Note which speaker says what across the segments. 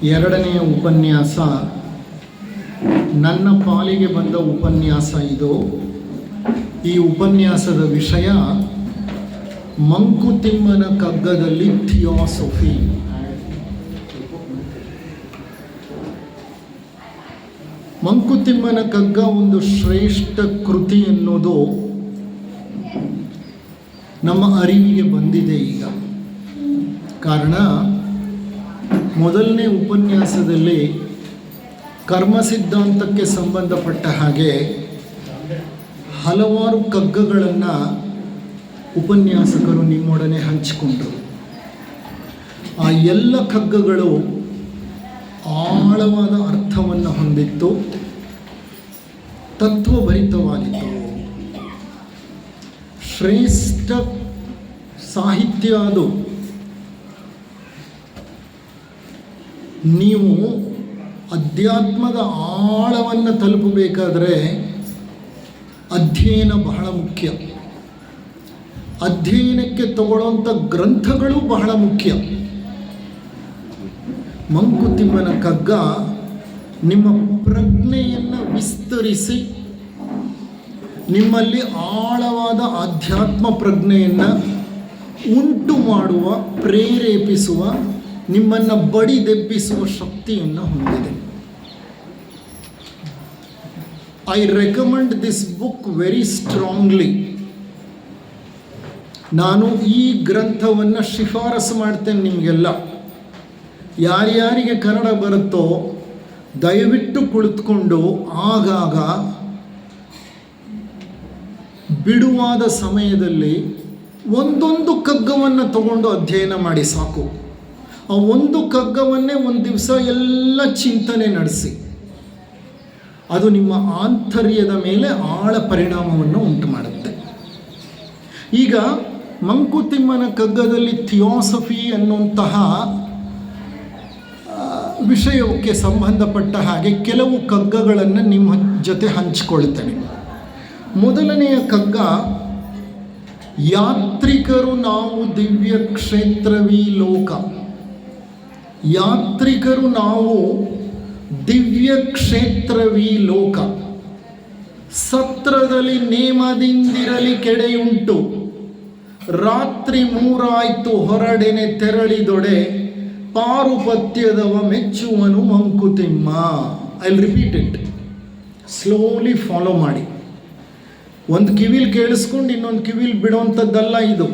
Speaker 1: ಎರಡನೆಯ ಉಪನ್ಯಾಸ ನನ್ನ ಪಾಲಿಗೆ ಬಂದ ಉಪನ್ಯಾಸ ಇದು. ಈ ಉಪನ್ಯಾಸದ ವಿಷಯ ಮಂಕುತಿಮ್ಮನ ಕಗ್ಗದಲ್ಲಿ ಥಿಯಾಸಫಿ. ಮಂಕುತಿಮ್ಮನ ಕಗ್ಗ ಒಂದು ಶ್ರೇಷ್ಠ ಕೃತಿ ಎನ್ನುವುದು ನಮ್ಮ ಅರಿವಿಗೆ ಬಂದಿದೆ ಈಗ. ಕಾರಣ, ಮೊದಲನೇ ಉಪನ್ಯಾಸದಲ್ಲಿ ಕರ್ಮ ಸಿದ್ಧಾಂತಕ್ಕೆ ಸಂಬಂಧಪಟ್ಟ ಹಾಗೆ ಹಲವಾರು ಕಗ್ಗಗಳನ್ನು ಉಪನ್ಯಾಸಕರು ನಿಮ್ಮೊಡನೆ ಹಂಚಿಕೊಂಡರು. ಆ ಎಲ್ಲ ಕಗ್ಗಗಳು ಆಳವಾದ ಅರ್ಥವನ್ನು ಹೊಂದಿತ್ತು, ತತ್ವಭರಿತವಾಗಿತ್ತು. ಶ್ರೇಷ್ಠ ಸಾಹಿತ್ಯ ಅದು. ನೀವು ಅಧ್ಯಾತ್ಮದ ಆಳವನ್ನು ತಲುಪಬೇಕಾದರೆ ಅಧ್ಯಯನ ಬಹಳ ಮುಖ್ಯ. ಅಧ್ಯಯನಕ್ಕೆ ತಗೊಳ್ಳುವಂಥ ಗ್ರಂಥಗಳು ಬಹಳ ಮುಖ್ಯ. ಮಂಕುತಿಮ್ಮನ ಕಗ್ಗ ನಿಮ್ಮ ಪ್ರಜ್ಞೆಯನ್ನು ವಿಸ್ತರಿಸಿ ನಿಮ್ಮಲ್ಲಿ ಆಳವಾದ ಆಧ್ಯಾತ್ಮ ಪ್ರಜ್ಞೆಯನ್ನು ಉಂಟು ಮಾಡುವ, ಪ್ರೇರೇಪಿಸುವ, ನಿಮ್ಮನ್ನು ಬಡಿದೆಬ್ಬಿಸುವ ಶಕ್ತಿಯನ್ನು ಹೊಂದಿದೆ. I recommend this book very strongly. ನಾನು ಈ ಗ್ರಂಥವನ್ನು ಶಿಫಾರಸು ಮಾಡ್ತೇನೆ ನಿಮಗೆಲ್ಲ. ಯಾರ್ಯಾರಿಗೆ ಕನ್ನಡ ಬರುತ್ತೋ ದಯವಿಟ್ಟು ಕುಳಿತುಕೊಂಡು ಆಗಾಗ ಬಿಡುವಾದ ಸಮಯದಲ್ಲಿ ಒಂದೊಂದು ಕಗ್ಗವನ್ನು ತಗೊಂಡು ಅಧ್ಯಯನ ಮಾಡಿ ಸಾಕು. ಆ ಒಂದು ಕಗ್ಗವನ್ನೇ ಒಂದು ದಿವಸ ಎಲ್ಲ ಚಿಂತನೆ ನಡೆಸಿ. ಅದು ನಿಮ್ಮ ಆಂತರ್ಯದ ಮೇಲೆ ಆಳ ಪರಿಣಾಮವನ್ನು ಉಂಟು ಮಾಡುತ್ತೆ. ಈಗ ಮಂಕುತಿಮ್ಮನ ಕಗ್ಗದಲ್ಲಿ ಥಿಯಾಸಫಿ ಅನ್ನುವಂತಹ ವಿಷಯಕ್ಕೆ ಸಂಬಂಧಪಟ್ಟ ಹಾಗೆ ಕೆಲವು ಕಗ್ಗಗಳನ್ನು ನಿಮ್ಮ ಜೊತೆ ಹಂಚಿಕೊಳ್ತೇನೆ. ಮೊದಲನೆಯ ಕಗ್ಗ, ಯಾತ್ರಿಕರು ನಾವು ದಿವ್ಯ ಕ್ಷೇತ್ರವೀ ಲೋಕ. ಯಾತ್ರಿಕರು ನಾವು ದಿವ್ಯ ಕ್ಷೇತ್ರವೀ ಲೋಕ. ಸತ್ರದಲ್ಲಿ ನೇಮದಿಂದಿರಲಿ ಕೆಡೆಯುಂಟು, ರಾತ್ರಿ ಮೂರಾಯ್ತು ಹೊರಡೆನೆ ತೆರಳಿದೊಡೆ, ಪಾರುಪತ್ಯದವ ಮೆಚ್ಚುವನು Mankutimma. I will repeat it, slowly follow ಮಾಡಿ. ಒಂದು ಕಿವಿಲಿ ಕೇಳಿಸ್ಕೊಂಡು ಇನ್ನೊಂದು ಕಿವಿಲಿ ಬಿಡುವಂಥದ್ದಲ್ಲ ಇದು.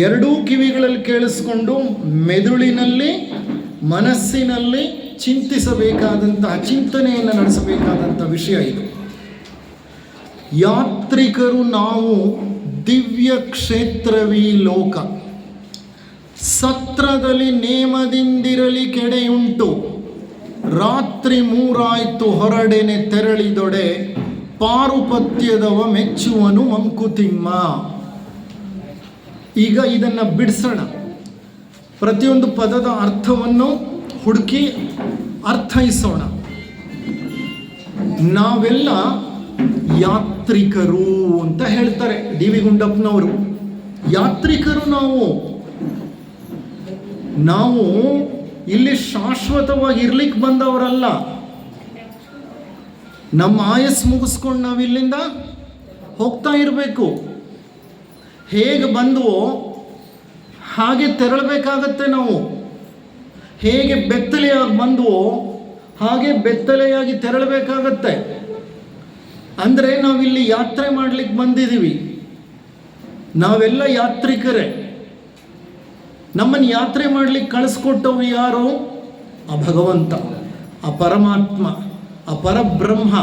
Speaker 1: ಎರಡೂ ಕಿವಿಗಳಲ್ಲಿ ಕೇಳಿಸ್ಕೊಂಡು ಮೆದುಳಿನಲ್ಲಿ, ಮನಸ್ಸಿನಲ್ಲಿ ಚಿಂತಿಸಬೇಕಾದಂತಹ, ಚಿಂತನೆಯನ್ನು ನಡೆಸಬೇಕಾದಂಥ ವಿಷಯ ಇದು. ಯಾತ್ರಿಕರು ನಾವು ದಿವ್ಯ ಕ್ಷೇತ್ರವೀ ಲೋಕ. ಸತ್ರದಲ್ಲಿ ನೇಮದಿಂದಿರಲಿ ಕೆಡೆಯುಂಟು, ರಾತ್ರಿ ಮೂರಾಯ್ತು ಹೊರಡೆನೆ ತೆರಳಿದೊಡೆ, ಪಾರುಪತ್ಯದವ ಮೆಚ್ಚುವನು ಮಂಕುತಿಮ್ಮ. ಈಗ ಇದನ್ನು ಬಿಡಿಸೋಣ. ಪ್ರತಿಯೊಂದು ಪದದ ಅರ್ಥವನ್ನು ಹುಡುಕಿ ಅರ್ಥೈಸೋಣ. ನಾವೆಲ್ಲ ಯಾತ್ರಿಕರು ಅಂತ ಹೇಳ್ತಾರೆ ಡಿ ವಿ ಗುಂಡಪ್ಪನವರು. ಯಾತ್ರಿಕರು ನಾವು ಇಲ್ಲಿ ಶಾಶ್ವತವಾಗಿ ಇರ್ಲಿಕ್ಕೆ ಬಂದವರಲ್ಲ. ನಮ್ಮ ಆಯಸ್ಸು ಮುಗಿಸ್ಕೊಂಡು ನಾವು ಇಲ್ಲಿಂದ ಹೋಗ್ತಾ ಇರಬೇಕು. ಹೇಗೆ ಬಂದವೋ ಹಾಗೆ ತೆರಳಬೇಕಾಗತ್ತೆ ನಾವು. ಹೇಗೆ ಬೆತ್ತಲೆಯಾಗಿ ಬಂದವೋ ಹಾಗೆ ಬೆತ್ತಲೆಯಾಗಿ ತೆರಳಬೇಕಾಗತ್ತೆ. ಅಂದರೆ ನಾವಿಲ್ಲಿ ಯಾತ್ರೆ ಮಾಡಲಿಕ್ಕೆ ಬಂದಿದ್ದೀವಿ. ನಾವೆಲ್ಲ ಯಾತ್ರಿಕರೇ. ನಮ್ಮನ್ನು ಯಾತ್ರೆ ಮಾಡಲಿಕ್ಕೆ ಕಳಿಸ್ಕೊಟ್ಟವು ಯಾರು? ಆ ಭಗವಂತ, ಆ ಪರಮಾತ್ಮ, ಆ ಪರಬ್ರಹ್ಮ.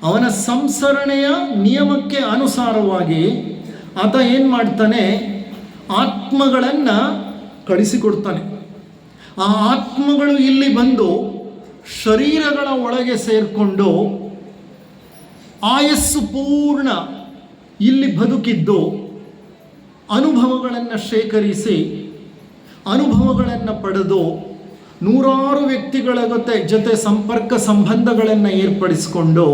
Speaker 1: ಅವನ ಸಂಸರಣೆಯ ನಿಯಮಕ್ಕೆ ಅನುಸಾರವಾಗಿ ಆತ ಏನು ಮಾಡ್ತಾನೆ? ಆತ್ಮಗಳನ್ನು ಕಳಿಸಿಕೊಡ್ತಾನೆ. ಆ ಆತ್ಮಗಳು ಇಲ್ಲಿ ಬಂದು ಶರೀರಗಳ ಒಳಗೆ ಸೇರಿಕೊಂಡು ಆಯಸ್ಸು ಪೂರ್ಣ ಇಲ್ಲಿ ಬದುಕಿದ್ದು ಅನುಭವಗಳನ್ನು ಶೇಖರಿಸಿ, ಅನುಭವಗಳನ್ನು ಪಡೆದು ನೂರಾರು ವ್ಯಕ್ತಿಗಳ ಜೊತೆ ಸಂಪರ್ಕ ಸಂಬಂಧಗಳನ್ನು ಏರ್ಪಡಿಸಿಕೊಂಡು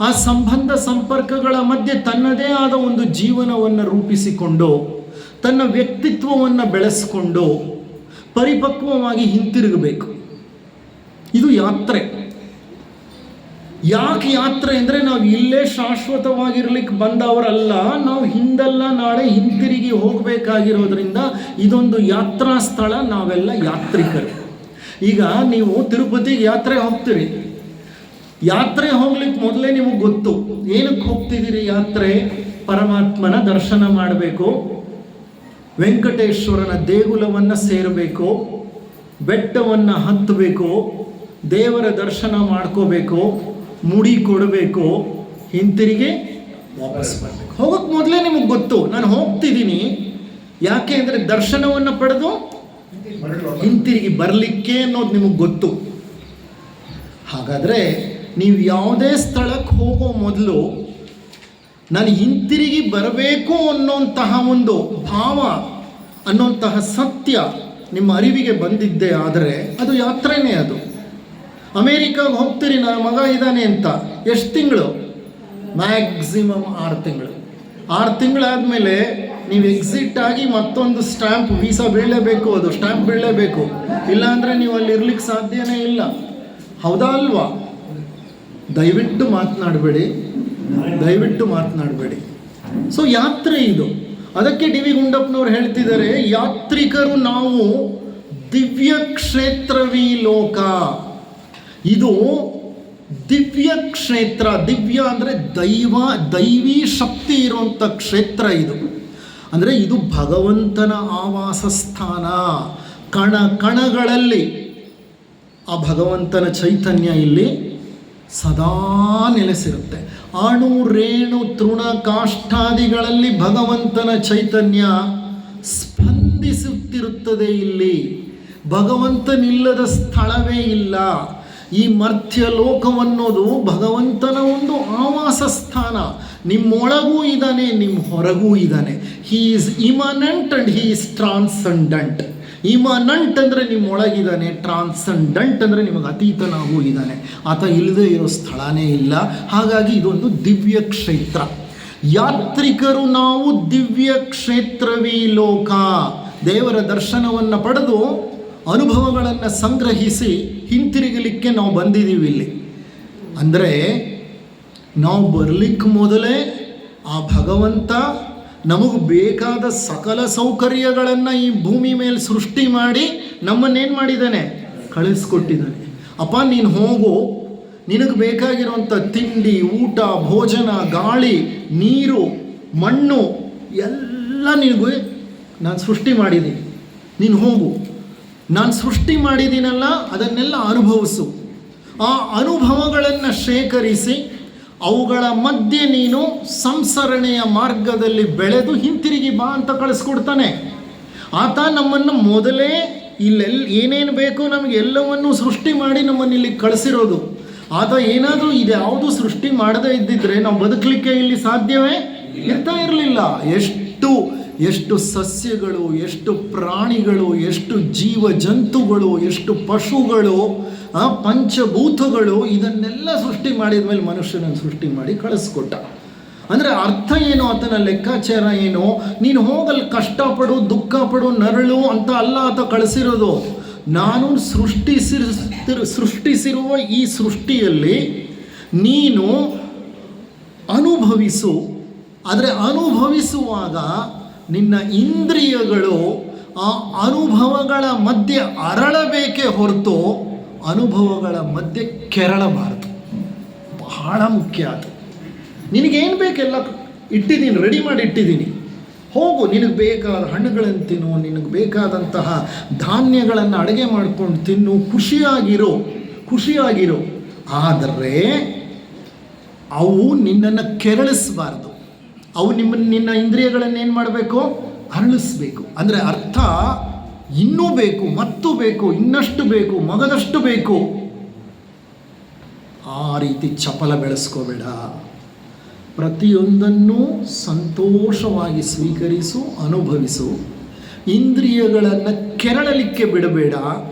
Speaker 1: ಆ ಸಂಬಂಧ ಸಂಪರ್ಕಗಳ ಮಧ್ಯೆ ತನ್ನದೇ ಆದ ಒಂದು ಜೀವನವನ್ನು ರೂಪಿಸಿಕೊಂಡು ತನ್ನ ವ್ಯಕ್ತಿತ್ವವನ್ನು ಬೆಳೆಸಿಕೊಂಡು ಪರಿಪಕ್ವವಾಗಿ ಹಿಂತಿರುಗಬೇಕು. ಇದು ಯಾತ್ರೆ. ಯಾಕೆ ಯಾತ್ರೆ ಅಂದರೆ ನಾವು ಇಲ್ಲೇ ಶಾಶ್ವತವಾಗಿರ್ಲಿಕ್ಕೆ ಬಂದವರಲ್ಲ, ನಾವು ಹಿಂದಲ್ಲ ನಾಳೆ ಹಿಂತಿರುಗಿ ಹೋಗಬೇಕಾಗಿರೋದ್ರಿಂದ ಇದೊಂದು ಯಾತ್ರಾ ಸ್ಥಳ, ನಾವೆಲ್ಲ ಯಾತ್ರಿಕರು. ಈಗ ನೀವು ತಿರುಪತಿಗೆ ಯಾತ್ರೆ ಹೋಗ್ತೀರಿ, ಯಾತ್ರೆ ಹೋಗ್ಲಿಕ್ಕೆ ಮೊದಲೇ ನಿಮಗೆ ಗೊತ್ತು ಏನಕ್ಕೆ ಹೋಗ್ತಿದ್ದೀರಿ. ಯಾತ್ರೆ ಪರಮಾತ್ಮನ ದರ್ಶನ ಮಾಡಬೇಕು, ವೆಂಕಟೇಶ್ವರನ ದೇಗುಲವನ್ನು ಸೇರಬೇಕು, ಬೆಟ್ಟವನ್ನು ಹತ್ತಬೇಕು, ದೇವರ ದರ್ಶನ ಮಾಡ್ಕೋಬೇಕು, ಮುಡಿ ಕೊಡಬೇಕು, ಹಿಂತಿರುಗಿ ವಾಪಸ್ ಬರಬೇಕು. ಹೋಗೋಕ್ಕೆ ಮೊದಲೇ ನಿಮಗೆ ಗೊತ್ತು ನಾನು ಹೋಗ್ತಿದ್ದೀನಿ. ಯಾಕೆ ಅಂದರೆ ದರ್ಶನವನ್ನು ಪಡೆದು ಹಿಂತಿರುಗಿ ಬರಲಿಕ್ಕೆ ಅನ್ನೋದು ನಿಮಗೆ ಗೊತ್ತು. ಹಾಗಾದರೆ ನೀವು ಯಾವುದೇ ಸ್ಥಳಕ್ಕೆ ಹೋಗೋ ಮೊದಲು ನಾನು ಹಿಂತಿರುಗಿ ಬರಬೇಕು ಅನ್ನೋಂತಹ ಒಂದು ಭಾವ, ಅನ್ನೋಂತಹ ಸತ್ಯ ನಿಮ್ಮ ಅರಿವಿಗೆ ಬಂದಿದ್ದೇ ಆದರೆ ಅದು ಯಾತ್ರೆನೇ. ಅದು ಅಮೇರಿಕಾಗೆ ಹೋಗ್ತೀರಿ, ನನ್ನ ಮಗ ಇದ್ದಾನೆ ಅಂತ, ಎಷ್ಟು ತಿಂಗಳು? ಮ್ಯಾಕ್ಸಿಮಮ್ 6 ತಿಂಗಳು. 6 ತಿಂಗಳಾದಮೇಲೆ ನೀವು ಎಕ್ಸಿಟ್ ಆಗಿ ಮತ್ತೊಂದು ಸ್ಟ್ಯಾಂಪ್, ವೀಸಾ ಬೀಳಲೇಬೇಕು, ಅದು ಸ್ಟ್ಯಾಂಪ್ ಬೀಳಲೇಬೇಕು, ಇಲ್ಲಾಂದರೆ ನೀವು ಅಲ್ಲಿ ಇರ್ಲಿಕ್ಕೆ ಸಾಧ್ಯನೇ ಇಲ್ಲ. ಹೌದಾ ಅಲ್ವಾ? ದಯವಿಟ್ಟು ಮಾತನಾಡಬೇಡಿ. ಸೊ ಯಾತ್ರೆ ಇದು. ಅದಕ್ಕೆ ಡಿ ವಿ ಗುಂಡಪ್ಪನವ್ರು ಹೇಳ್ತಿದ್ದಾರೆ, ಯಾತ್ರಿಕರು ನಾವು, ದಿವ್ಯ ಕ್ಷೇತ್ರವೀ ಲೋಕ. ಇದು ದಿವ್ಯ ಕ್ಷೇತ್ರ. ದಿವ್ಯ ಅಂದರೆ ದೈವಿ ಶಕ್ತಿ ಇರುವಂಥ ಕ್ಷೇತ್ರ ಇದು. ಅಂದರೆ ಇದು ಭಗವಂತನ ಆವಾಸ ಸ್ಥಾನ. ಕಣಗಳಲ್ಲಿ ಆ ಭಗವಂತನ ಚೈತನ್ಯ ಇಲ್ಲಿ ಸದಾ ನೆಲೆಸಿರುತ್ತೆ. ಅಣು ರೇಣು ತೃಣ ಕಾಷ್ಠಾದಿಗಳಲ್ಲಿ ಭಗವಂತನ ಚೈತನ್ಯ ಸ್ಪಂದಿಸುತ್ತಿರುತ್ತದೆ. ಇಲ್ಲಿ ಭಗವಂತನಿಲ್ಲದ ಸ್ಥಳವೇ ಇಲ್ಲ. ಈ ಮರ್ತ್ಯ ಲೋಕವನ್ನೋದು ಭಗವಂತನ ಒಂದು ಆವಾಸ ಸ್ಥಾನ. ನಿಮ್ಮೊಳಗೂ ಇದ್ದಾನೆ, ನಿಮ್ಮ ಹೊರಗೂ ಇದ್ದಾನೆ. He is immanent and he is transcendent. Immanent ಅಂದರೆ ನಿಮ್ಮೊಳಗಿದ್ದಾನೆ, ಟ್ರಾನ್ಸೆಂಡೆಂಟ್ ಅಂದರೆ ನಿಮಗೆ ಅತೀತನಾಗೂ ಇದ್ದಾನೆ. ಆತ ಇಲ್ಲದೆ ಇರೋ ಸ್ಥಳನೇ ಇಲ್ಲ. ಹಾಗಾಗಿ ಇದೊಂದು ದಿವ್ಯ ಕ್ಷೇತ್ರ. ಯಾತ್ರಿಕರು ನಾವು ದಿವ್ಯ ಕ್ಷೇತ್ರವೀ ಲೋಕ. ದೇವರ ದರ್ಶನವನ್ನು ಪಡೆದು ಅನುಭವಗಳನ್ನು ಸಂಗ್ರಹಿಸಿ ಹಿಂತಿರುಗಲಿಕ್ಕೆ ನಾವು ಬಂದಿದ್ದೀವಿ ಇಲ್ಲಿ. ಅಂದರೆ ನಾವು ಬರಲಿಕ್ಕೆ ಮೊದಲೇ ಆ ಭಗವಂತ ನಮಗೆ ಬೇಕಾದ ಸಕಲ ಸೌಕರ್ಯಗಳನ್ನು ಈ ಭೂಮಿ ಮೇಲೆ ಸೃಷ್ಟಿ ಮಾಡಿ ನಮ್ಮನ್ನೇನು ಮಾಡಿದ್ದಾನೆ? ಕಳಿಸ್ಕೊಟ್ಟಿದ್ದಾನೆ. ಅಪ್ಪ ನೀನು ಹೋಗು, ನಿನಗೆ ಬೇಕಾಗಿರುವಂಥ ತಿಂಡಿ, ಊಟ, ಭೋಜನ, ಗಾಳಿ, ನೀರು, ಮಣ್ಣು ಎಲ್ಲ ನಿನಗೂ ನಾನು ಸೃಷ್ಟಿ ಮಾಡಿದ್ದೀನಿ. ನೀನು ಹೋಗು, ನಾನು ಸೃಷ್ಟಿ ಮಾಡಿದ್ದೀನಲ್ಲ ಅದನ್ನೆಲ್ಲ ಅನುಭವಿಸು. ಆ ಅನುಭವಗಳನ್ನು ಶೇಖರಿಸಿ ಅವುಗಳ ಮಧ್ಯೆ ನೀನು ಸಂಸರಣೆಯ ಮಾರ್ಗದಲ್ಲಿ ಬೆಳೆದು ಹಿಂತಿರುಗಿ ಬಾ ಅಂತ ಕಳಿಸ್ಕೊಡ್ತಾನೆ. ಆತ ನಮ್ಮನ್ನು ಮೊದಲೇ ಏನೇನು ಬೇಕೋ ನಮಗೆ ಎಲ್ಲವನ್ನೂ ಸೃಷ್ಟಿ ಮಾಡಿ ನಮ್ಮನ್ನು ಇಲ್ಲಿ ಕಳಿಸಿರೋದು. ಆತ ಏನಾದರೂ ಇದ್ಯಾವುದು ಸೃಷ್ಟಿ ಮಾಡದೇ ಇದ್ದಿದ್ರೆ ನಾವು ಬದುಕಲಿಕ್ಕೆ ಇಲ್ಲಿ ಸಾಧ್ಯವೇ ಇರಲಿಲ್ಲ. ಎಷ್ಟು ಸಸ್ಯಗಳು, ಎಷ್ಟು ಪ್ರಾಣಿಗಳು, ಎಷ್ಟು ಜೀವ ಜಂತುಗಳು, ಎಷ್ಟು ಪಶುಗಳು, ಪಂಚಭೂತಗಳು, ಇದನ್ನೆಲ್ಲ ಸೃಷ್ಟಿ ಮಾಡಿದ ಮೇಲೆ ಮನುಷ್ಯನನ್ನು ಸೃಷ್ಟಿ ಮಾಡಿ ಕಳಿಸ್ಕೊಟ್ಟ. ಅಂದರೆ ಅರ್ಥ ಏನು, ಆತನ ಲೆಕ್ಕಾಚಾರ ಏನು? ನೀನು ಹೋಗಲು ಕಷ್ಟಪಡು, ದುಃಖ ಪಡು, ನರಳು ಅಂತ ಅಲ್ಲ ಆತ ಕಳಿಸಿರೋದು. ನಾನು ಸೃಷ್ಟಿಸಿರುವ ಈ ಸೃಷ್ಟಿಯಲ್ಲಿ ನೀನು ಅನುಭವಿಸು. ಆದರೆ ಅನುಭವಿಸುವಾಗ ನಿನ್ನ ಇಂದ್ರಿಯಗಳು ಆ ಅನುಭವಗಳ ಮಧ್ಯೆ ಅರಳಬೇಕೇ ಹೊರತು ಅನುಭವಗಳ ಮಧ್ಯೆ ಕೆರಳಬಾರದು. ಬಹಳ ಮುಖ್ಯ ಅದು. ನಿನಗೇನು ಬೇಕೆಲ್ಲ ಇಟ್ಟಿದ್ದೀನಿ, ರೆಡಿ ಮಾಡಿ ಇಟ್ಟಿದ್ದೀನಿ. ಹೋಗು, ನಿನಗೆ ಬೇಕಾದ ಹಣ್ಣುಗಳನ್ನು ತಿನ್ನು, ನಿನಗೆ ಬೇಕಾದಂತಹ ಧಾನ್ಯಗಳನ್ನು ಅಡುಗೆ ಮಾಡ್ಕೊಂಡು ತಿನ್ನು, ಖುಷಿಯಾಗಿರೋ. ಆದರೆ ಅವು ನಿನ್ನನ್ನು ಕೆರಳಿಸಬಾರ್ದು. ಅವು ನಿನ್ನ ಇಂದ್ರಿಯಗಳನ್ನೇನು ಮಾಡಬೇಕು? ಅರಳಿಸ್ಬೇಕು. ಅಂದರೆ ಅರ್ಥ ಇನ್ನೂ ಬೇಕು, ಮತ್ತು ಬೇಕು, ಇನ್ನಷ್ಟು ಬೇಕು, ಮಗದಷ್ಟು ಬೇಕು. ಆ ರೀತಿ ಚಪಲ ಬೆಳೆಸ್ಕೋಬೇಡ. ಪ್ರತಿಯೊಂದನ್ನು ಸಂತೋಷವಾಗಿ ಸ್ವೀಕರಿಸು, ಅನುಭವಿಸು. ಇಂದ್ರಿಯಗಳನ್ನು ಕೆರಳಲಿಕ್ಕೆ ಬಿಡಬೇಡ,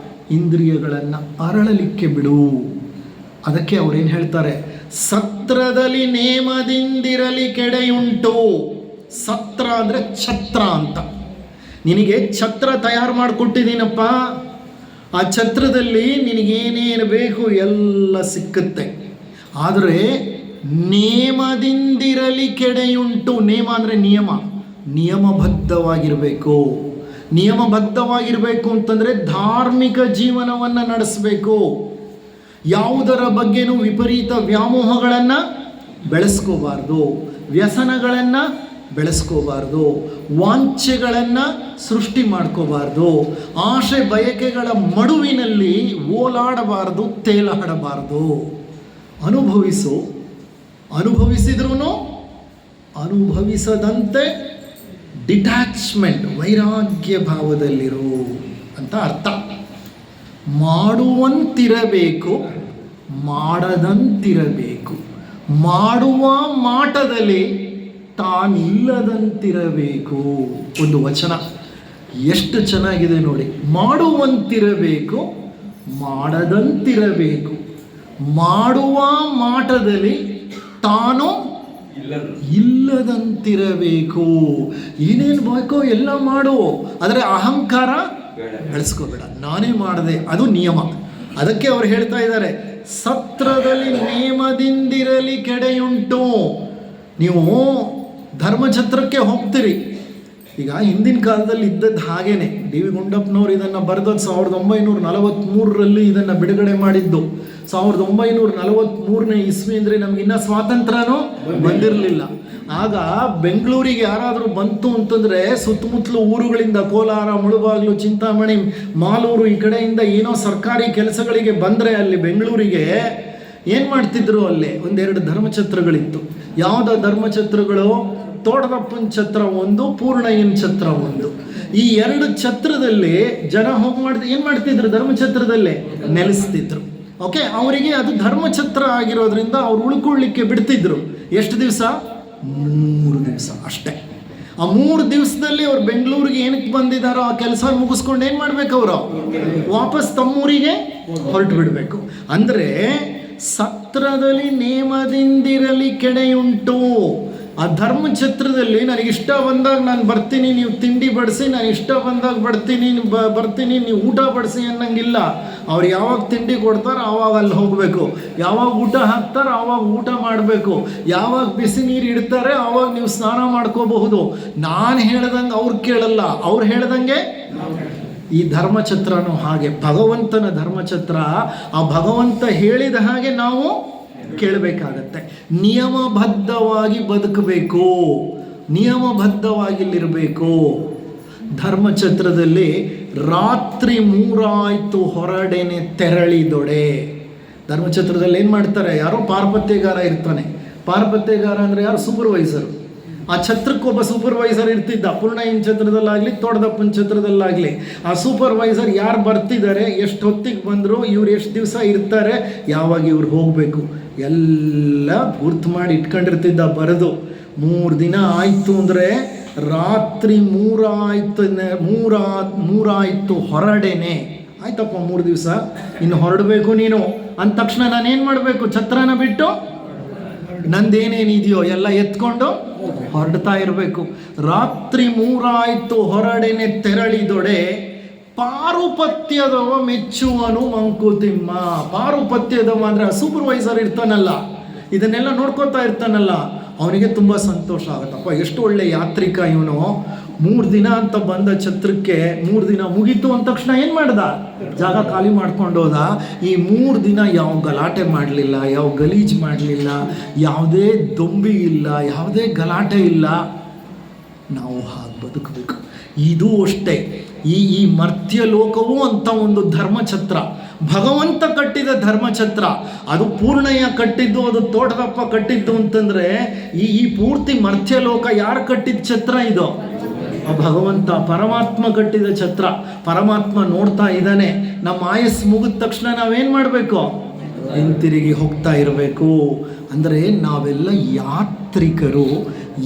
Speaker 1: ಇಂದ್ರಿಯಗಳನ್ನು ಅರಳಲಿಕ್ಕೆ ಬಿಡು. ಅದಕ್ಕೆ ಅವರೇನು ಹೇಳ್ತಾರೆ? ಸತ್ರದಲ್ಲಿ ನೇಮದಿಂದಿರಲಿ ಕೆಡೆಯುಂಟು. ಸತ್ರ ಅಂದರೆ ಛತ್ರ ಅಂತ. ನಿನಗೆ ಛತ್ರ ತಯಾರು ಮಾಡಿಕೊಟ್ಟಿದ್ದೀನಪ್ಪ, ಆ ಛತ್ರದಲ್ಲಿ ನಿನಗೇನೇನು ಬೇಕು ಎಲ್ಲ ಸಿಕ್ಕುತ್ತೆ. ಆದರೆ ನೇಮದಿಂದಿರಲಿ ಕೆಡೆಯುಂಟು. ನೇಮ ಅಂದರೆ ನಿಯಮ, ನಿಯಮಬದ್ಧವಾಗಿರಬೇಕು. ನಿಯಮಬದ್ಧವಾಗಿರಬೇಕು ಅಂತಂದರೆ ಧಾರ್ಮಿಕ ಜೀವನವನ್ನು ನಡೆಸಬೇಕು. ಯಾವುದರ ಬಗ್ಗೆನೂ ವಿಪರೀತ ವ್ಯಾಮೋಹಗಳನ್ನು ಬೆಳೆಸ್ಕೋಬಾರ್ದು, ವ್ಯಸನಗಳನ್ನು ಬೆಳೆಸ್ಕೋಬಾರ್ದು, ವಾಂಛೆಗಳನ್ನು ಸೃಷ್ಟಿ ಮಾಡ್ಕೋಬಾರ್ದು, ಆಶೆ ಬಯಕೆಗಳ ಮಡುವಿನಲ್ಲಿ ಓಲಾಡಬಾರ್ದು, ತೇಲಾಡಬಾರ್ದು. ಅನುಭವಿಸು, ಅನುಭವಿಸಿದ್ರೂ ಅನುಭವಿಸದಂತೆ ಡಿಟ್ಯಾಚ್ಮೆಂಟ್, ವೈರಾಗ್ಯ ಭಾವದಲ್ಲಿರು ಅಂತ ಅರ್ಥ. ಮಾಡುವಂತಿರಬೇಕು, ಮಾಡದಂತಿರಬೇಕು. ಮಾಡುವ ಮಾಟದಲ್ಲಿ ತಾನಿಲ್ಲದಂತಿರಬೇಕು. ಒಂದು ವಚನ ಎಷ್ಟು ಚೆನ್ನಾಗಿದೆ ನೋಡಿ. ಮಾಡುವಂತಿರಬೇಕು, ಮಾಡದಂತಿರಬೇಕು. ಮಾಡುವ ಮಾಟದಲ್ಲಿ ತಾನು ಇಲ್ಲದಂತಿರಬೇಕು. ಏನೇನು ಬೇಕೋ ಎಲ್ಲ ಮಾಡು, ಆದರೆ ಅಹಂಕಾರ ಬೆಳೆಸ್ಕೋಬೇಡ. ನಾನೇ ಮಾಡಿದೆ, ಅದು ನಿಯಮ. ಅದಕ್ಕೆ ಅವ್ರು ಹೇಳ್ತಾ ಇದ್ದಾರೆ, ಸತ್ರದಲ್ಲಿ ನೇಮದಿಂದಿರಲಿ ಕೆಡೆಯುಂಟು. ನೀವು ಧರ್ಮಛತ್ರಕ್ಕೆ ಹೋಗ್ತೀರಿ. ಈಗ ಹಿಂದಿನ ಕಾಲದಲ್ಲಿ ಇದ್ದದ್ದು ಹಾಗೇನೆ. ಡಿ ವಿ ಗುಂಡಪ್ಪನವರು ಇದನ್ನು ಬರೆದದ್ದು 1943ರಲ್ಲಿ ಇದನ್ನು ಬಿಡುಗಡೆ ಮಾಡಿದ್ದು. 1943ನೇ ಇಸ್ವಿ ಅಂದರೆ ನಮಗಿನ್ನ ಸ್ವಾತಂತ್ರ್ಯನೂ ಬಂದಿರಲಿಲ್ಲ. ಆಗ ಬೆಂಗಳೂರಿಗೆ ಯಾರಾದರೂ ಬಂತು ಅಂತಂದರೆ ಸುತ್ತಮುತ್ತಲು ಊರುಗಳಿಂದ ಕೋಲಾರ, ಮುಳುಬಾಗಿಲು, ಚಿಂತಾಮಣಿ, ಮಾಲೂರು ಈ ಕಡೆಯಿಂದ ಏನೋ ಸರ್ಕಾರಿ ಕೆಲಸಗಳಿಗೆ ಬಂದರೆ ಅಲ್ಲಿ ಬೆಂಗಳೂರಿಗೆ ಏನು ಮಾಡ್ತಿದ್ರು, ಅಲ್ಲೇ ಒಂದೆರಡು ಧರ್ಮಛತ್ರಗಳಿತ್ತು. ಯಾವುದ ಧರ್ಮಛತ್ರಗಳು? ತೋಟದಪ್ಪನ ಛತ್ರ ಒಂದು, ಪೂರ್ಣಯ್ಯನ ಛತ್ರ ಒಂದು. ಈ ಎರಡು ಛತ್ರದಲ್ಲಿ ಜನ ಏನು ಮಾಡ್ತಿದ್ರು? ಧರ್ಮಛತ್ರದಲ್ಲೇ ನೆಲೆಸ್ತಿದ್ರು. ಓಕೆ, ಅವರಿಗೆ ಅದು ಧರ್ಮಛತ್ರ ಆಗಿರೋದ್ರಿಂದ ಅವ್ರು ಉಳ್ಕೊಳ್ಳಿಕ್ಕೆ ಬಿಡ್ತಿದ್ರು. ಎಷ್ಟು ದಿವಸ? 3 ದಿವಸ ಅಷ್ಟೇ. ಆ 3 ದಿವಸದಲ್ಲಿ ಅವ್ರು ಬೆಂಗಳೂರಿಗೆ ಏನಕ್ಕೆ ಬಂದಿದ್ದಾರೋ ಆ ಕೆಲಸ ಮುಗಿಸ್ಕೊಂಡು ಏನು ಮಾಡ್ಬೇಕು? ಅವರು ವಾಪಸ್ ತಮ್ಮೂರಿಗೆ ಹೊರಟು ಬಿಡಬೇಕು. ಅಂದರೆ ಸತ್ರದಲ್ಲಿ ನೇಮದಿಂದಿರಲಿ ಕೆಡೆಯುಂಟು. ಆ ಧರ್ಮಛತ್ರದಲ್ಲಿ ನನಗಿಷ್ಟ ಬಂದಾಗ ನಾನು ಬರ್ತೀನಿ, ನೀವು ತಿಂಡಿ ಬಡಿಸಿ, ನಾನು ಇಷ್ಟ ಬಂದಾಗ ಬರ್ತೀನಿ, ನೀವು ಊಟ ಬಡಿಸಿ ಅನ್ನಂಗಿಲ್ಲ. ಅವ್ರು ಯಾವಾಗ ತಿಂಡಿ ಕೊಡ್ತಾರೋ ಆವಾಗ ಅಲ್ಲಿ ಹೋಗಬೇಕು, ಯಾವಾಗ ಊಟ ಹಾಕ್ತಾರೋ ಆವಾಗ ಊಟ ಮಾಡಬೇಕು, ಯಾವಾಗ ಬಿಸಿ ನೀರು ಇಡ್ತಾರೆ ಆವಾಗ ನೀವು ಸ್ನಾನ ಮಾಡ್ಕೋಬಹುದು. ನಾನು ಹೇಳ್ದಂಗೆ ಅವ್ರು ಕೇಳಲ್ಲ, ಅವ್ರು ಹೇಳ್ದಂಗೆ. ಈ ಧರ್ಮಛತ್ರನೂ ಹಾಗೆ, ಭಗವಂತನ ಧರ್ಮಛತ್ರ. ಆ ಭಗವಂತ ಹೇಳಿದ ಹಾಗೆ ನಾವು ಕೇಳಬೇಕಾಗತ್ತೆ. ನಿಯಮಬದ್ಧವಾಗಿ ಬದುಕಬೇಕು, ನಿಯಮಬದ್ಧವಾಗಿಲ್ಲಿರಬೇಕು. ಧರ್ಮಛತ್ರದಲ್ಲಿ ರಾತ್ರಿ 3 ಆಯಿತು ಹೊರಡೇನೆ ತೆರಳಿದೊಡೆ. ಧರ್ಮಛತ್ರದಲ್ಲಿ ಏನು ಮಾಡ್ತಾರೆ? ಯಾರೋ ಪಾರ್ಪತ್ಯಗಾರ ಇರ್ತಾನೆ. ಪಾರ್ಪತ್ಯಗಾರ ಅಂದರೆ ಯಾರು? ಸೂಪರ್ವೈಸರು. ಆ ಛತ್ರಕ್ಕೊಬ್ಬ ಸೂಪರ್ವೈಸರ್ ಇರ್ತಿದ್ದ. ಪೂರ್ಣಯ್ಯನ ಛತ್ರದಲ್ಲಾಗಲಿ, ತೋಟದಪ್ಪನ ಛತ್ರದಲ್ಲಾಗಲಿ ಆ ಸೂಪರ್ವೈಸರ್ ಯಾರು ಬರ್ತಿದ್ದಾರೆ, ಎಷ್ಟು ಹೊತ್ತಿಗೆ ಬಂದರು, ಇವ್ರು ಎಷ್ಟು ದಿವಸ ಇರ್ತಾರೆ, ಯಾವಾಗ ಇವ್ರು ಹೋಗಬೇಕು ಎಲ್ಲ ಗುರ್ತು ಮಾಡಿ ಇಟ್ಕೊಂಡಿರ್ತಿದ್ದ ಬರೆದು. 3 ದಿನ ಆಯಿತು ಅಂದರೆ ರಾತ್ರಿ 3 ಆಯಿತು ಹೊರಡೇನೆ. ಆಯ್ತಪ್ಪ 3 ದಿವಸ ಇನ್ನು ಹೊರಡಬೇಕು ನೀನು ಅಂದ ತಕ್ಷಣ ನಾನೇನು ಮಾಡಬೇಕು? ಛತ್ರನ ಬಿಟ್ಟು ನಂದೇನೇನಿದೆಯೋ ಎಲ್ಲ ಎತ್ಕೊಂಡು ಹೊರಡ್ತಾ ಇರಬೇಕು. ರಾತ್ರಿ 3 ಆಯಿತು ಹೊರಡೇನೆ ತೆರಳಿದೊಡೆ. ಪಾರುಪತ್ಯದವ ಮೆಚ್ಚುವನು ಮಂಕುತಿಮ್ಮ. ಪಾರುಪತ್ಯದವ ಅಂದರೆ ಸೂಪರ್ವೈಸರ್ ಇರ್ತಾನಲ್ಲ, ಇದನ್ನೆಲ್ಲ ನೋಡ್ಕೋತಾ ಇರ್ತಾನಲ್ಲ, ಅವನಿಗೆ ತುಂಬ ಸಂತೋಷ ಆಗುತ್ತಪ್ಪ. ಎಷ್ಟು ಒಳ್ಳೆ ಯಾತ್ರಿಕ ಇವನು. 3 ದಿನ ಅಂತ ಬಂದ ಛತ್ರಕ್ಕೆ 3 ದಿನ ಮುಗೀತು ಅಂದ ತಕ್ಷಣ ಏನು ಮಾಡ್ದ? ಜಾಗ ಖಾಲಿ ಮಾಡ್ಕೊಂಡು ಹೋದ. ಈ 3 ದಿನ ಯಾವ ಗಲಾಟೆ ಮಾಡಲಿಲ್ಲ, ಯಾವ ಗಲೀಜು ಮಾಡಲಿಲ್ಲ, ಯಾವುದೇ ದೊಂಬಿ ಇಲ್ಲ, ಯಾವುದೇ ಗಲಾಟೆ ಇಲ್ಲ. ನಾವು ಹಾಗೆ ಬದುಕಬೇಕು. ಇದು ಅಷ್ಟೇ. ಈ ಮರ್ತ್ಯ ಲೋಕವೂ ಅಂತ ಒಂದು ಧರ್ಮಛತ್ರ, ಭಗವಂತ ಕಟ್ಟಿದ ಧರ್ಮಛತ್ರ. ಅದು ಪೂರ್ಣಯ್ಯ ಕಟ್ಟಿದ್ದು, ಅದು ತೋಟದಪ್ಪ ಕಟ್ಟಿದ್ದು ಅಂತಂದರೆ ಈ ಪೂರ್ತಿ ಮರ್ತ್ಯ ಲೋಕ ಯಾರು ಕಟ್ಟಿದ ಛತ್ರ ಇದು? ಭಗವಂತ ಪರಮಾತ್ಮ ಕಟ್ಟಿದ ಛತ್ರ. ಪರಮಾತ್ಮ ನೋಡ್ತಾ ಇದ್ದಾನೆ. ನಮ್ಮ ಆಯಸ್ಸು ಮುಗಿದ ತಕ್ಷಣ ನಾವೇನು ಮಾಡಬೇಕು? ಹಿಂತಿರುಗಿ ಹೋಗ್ತಾ ಇರಬೇಕು. ಅಂದರೆ ನಾವೆಲ್ಲ ಯಾತ್ರಿಕರು,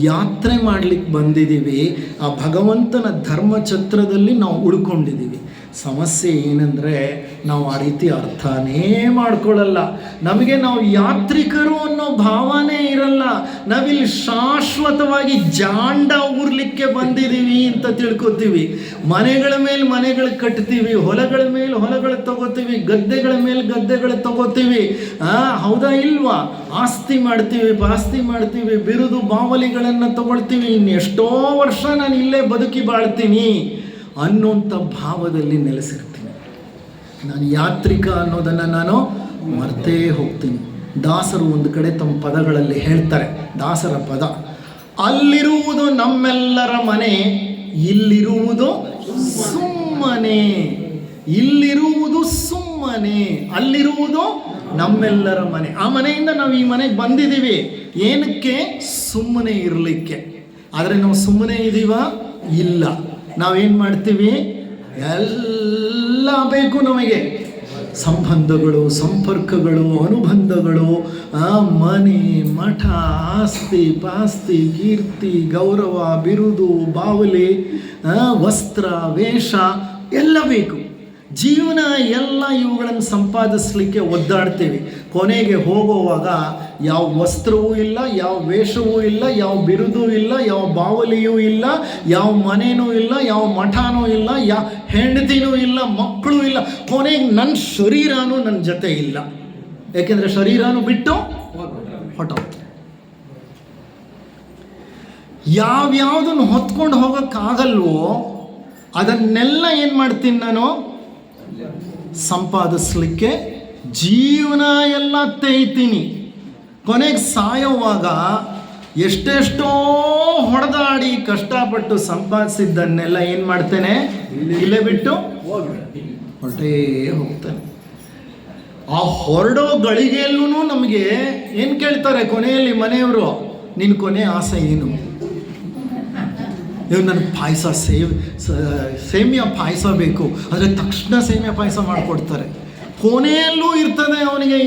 Speaker 1: ಯಾತ್ರೆ ಮಾಡಲಿಕ್ಕೆ ಬಂದಿದ್ದೀವಿ. ಆ ಭಗವಂತನ ಧರ್ಮಛತ್ರದಲ್ಲಿ ನಾವು ಉಳ್ಕೊಂಡಿದ್ದೀವಿ. ಸಮಸ್ಯೆ ಏನಂದರೆ ನಾವು ಆ ರೀತಿ ಅರ್ಥನೇ ಮಾಡ್ಕೊಳ್ಳಲ್ಲ. ನಮಗೆ ನಾವು ಯಾತ್ರಿಕರು ಅನ್ನೋ ಭಾವನೆ ಇರಲ್ಲ. ನಾವಿಲ್ಲಿ ಶಾಶ್ವತವಾಗಿ ಜಾಂಡ ಊರ್ಲಿಕ್ಕೆ ಬಂದಿದ್ದೀವಿ ಅಂತ ತಿಳ್ಕೊತೀವಿ. ಮನೆಗಳ ಮೇಲೆ ಮನೆಗಳು ಕಟ್ತೀವಿ, ಹೊಲಗಳ ಮೇಲೆ ಹೊಲಗಳು ತಗೋತೀವಿ, ಗದ್ದೆಗಳ ಮೇಲೆ ಗದ್ದೆಗಳು ತಗೋತೀವಿ. ಹೌದಾ ಇಲ್ವಾ? ಆಸ್ತಿ ಮಾಡ್ತೀವಿ, ಪಾಸ್ತಿ ಮಾಡ್ತೀವಿ, ಬಿರುದು ಬಾವಲಿಗಳನ್ನು ತಗೊಳ್ತೀವಿ. ಇನ್ನೆಷ್ಟೋ ವರ್ಷ ನಾನು ಇಲ್ಲೇ ಬದುಕಿ ಬಾಳ್ತೀನಿ ಅನ್ನೋಂಥ ಭಾವದಲ್ಲಿ ನೆಲೆಸಿರ್ತೀನಿ. ನಾನು ಯಾತ್ರಿಕ ಅನ್ನೋದನ್ನು ನಾನು ಮರ್ತೇ ಹೋಗ್ತೀನಿ. ದಾಸರು ಒಂದು ಕಡೆ ತಮ್ಮ ಪದಗಳಲ್ಲಿ ಹೇಳ್ತಾರೆ, ದಾಸರ ಪದ, ಅಲ್ಲಿರುವುದು ನಮ್ಮೆಲ್ಲರ ಮನೆ, ಇಲ್ಲಿರುವುದು ಸುಮ್ಮನೆ. ಇಲ್ಲಿರುವುದು ಸುಮ್ಮನೆ, ಅಲ್ಲಿರುವುದು ನಮ್ಮೆಲ್ಲರ ಮನೆ. ಆ ಮನೆಯಿಂದ ನಾವು ಈ ಮನೆಗೆ ಬಂದಿದ್ದೀವಿ. ಏನಕ್ಕೆ? ಸುಮ್ಮನೆ ಇರಲಿಕ್ಕೆ. ಆದರೆ ನಾವು ಸುಮ್ಮನೆ ಇದ್ದೀವ? ಇಲ್ಲ. ನಾವೇನು ಮಾಡ್ತೀವಿ? ಎಲ್ಲ ಬೇಕು ನಮಗೆ. ಸಂಬಂಧಗಳು, ಸಂಪರ್ಕಗಳು, ಅನುಬಂಧಗಳು, ಮನೆ, ಮಠ, ಆಸ್ತಿ ಪಾಸ್ತಿ, ಕೀರ್ತಿ, ಗೌರವ, ಬಿರುದು, ಬಾವಲಿ, ವಸ್ತ್ರ, ವೇಷ ಎಲ್ಲ ಬೇಕು. ಜೀವನ ಎಲ್ಲ ಇವುಗಳನ್ನು ಸಂಪಾದಿಸಲಿಕ್ಕೆ ಒದ್ದಾಡ್ತೀವಿ. ಕೊನೆಗೆ ಹೋಗುವಾಗ ಯಾವ ವಸ್ತ್ರವೂ ಇಲ್ಲ, ಯಾವ ವೇಷವೂ ಇಲ್ಲ, ಯಾವ ಬಿರುದೂ ಇಲ್ಲ, ಯಾವ ಬಾವಲಿಯೂ ಇಲ್ಲ, ಯಾವ ಮನೆಯೂ ಇಲ್ಲ, ಯಾವ ಮಠನೂ ಇಲ್ಲ, ಯಾವ ಹೆಂಡತಿನೂ ಇಲ್ಲ, ಮಕ್ಕಳೂ ಇಲ್ಲ. ಕೊನೆಗೆ ನನ್ನ ಶರೀರನೂ ನನ್ನ ಜೊತೆ ಇಲ್ಲ. ಯಾಕೆಂದರೆ ಶರೀರನೂ ಬಿಟ್ಟು ಹೊಟ್ಟೋಗ್ತು. ಯಾವ್ಯಾವುದನ್ನು ಹೊತ್ಕೊಂಡು ಹೋಗೋಕ್ಕಾಗಲ್ವೋ ಅದನ್ನೆಲ್ಲ ಏನು ಮಾಡ್ತೀನಿ ನಾನು? ಸಂಪಾದಿಸ್ಲಿಕ್ಕೆ ಜೀವನ ಎಲ್ಲ ತೇಯ್ತೀನಿ. ಕೊನೆಗೆ ಸಾಯೋವಾಗ ಎಷ್ಟೆಷ್ಟೋ ಹೊಡೆದಾಡಿ ಕಷ್ಟಪಟ್ಟು ಸಂಪಾದಿಸಿದ್ದನ್ನೆಲ್ಲ ಏನು ಮಾಡ್ತೇನೆ? ಇಲ್ಲೇ ಬಿಟ್ಟು ಹೊರಟೇ ಹೋಗ್ತಾನೆ. ಆ ಹೊರಡೋ ಗಳಿಗೆಯಲ್ಲೂ ನಮಗೆ ಏನು ಕೇಳ್ತಾರೆ ಕೊನೆಯಲ್ಲಿ ಮನೆಯವರು? ನಿನ್ನ ಕೊನೆ ಆಸೆ ಏನು? ಇವ್ ನನಗೆ ಪಾಯಸ ಸೇಮಿಯಾ ಪಾಯಸ ಬೇಕು ಅಂದರೆ ತಕ್ಷಣ ಸೇಮಿಯಾ ಪಾಯಸ ಮಾಡಿಕೊಡ್ತಾರೆ. ಕೊನೆಯಲ್ಲೂ ಇರ್ತದೆ ಅವನಿಗೆ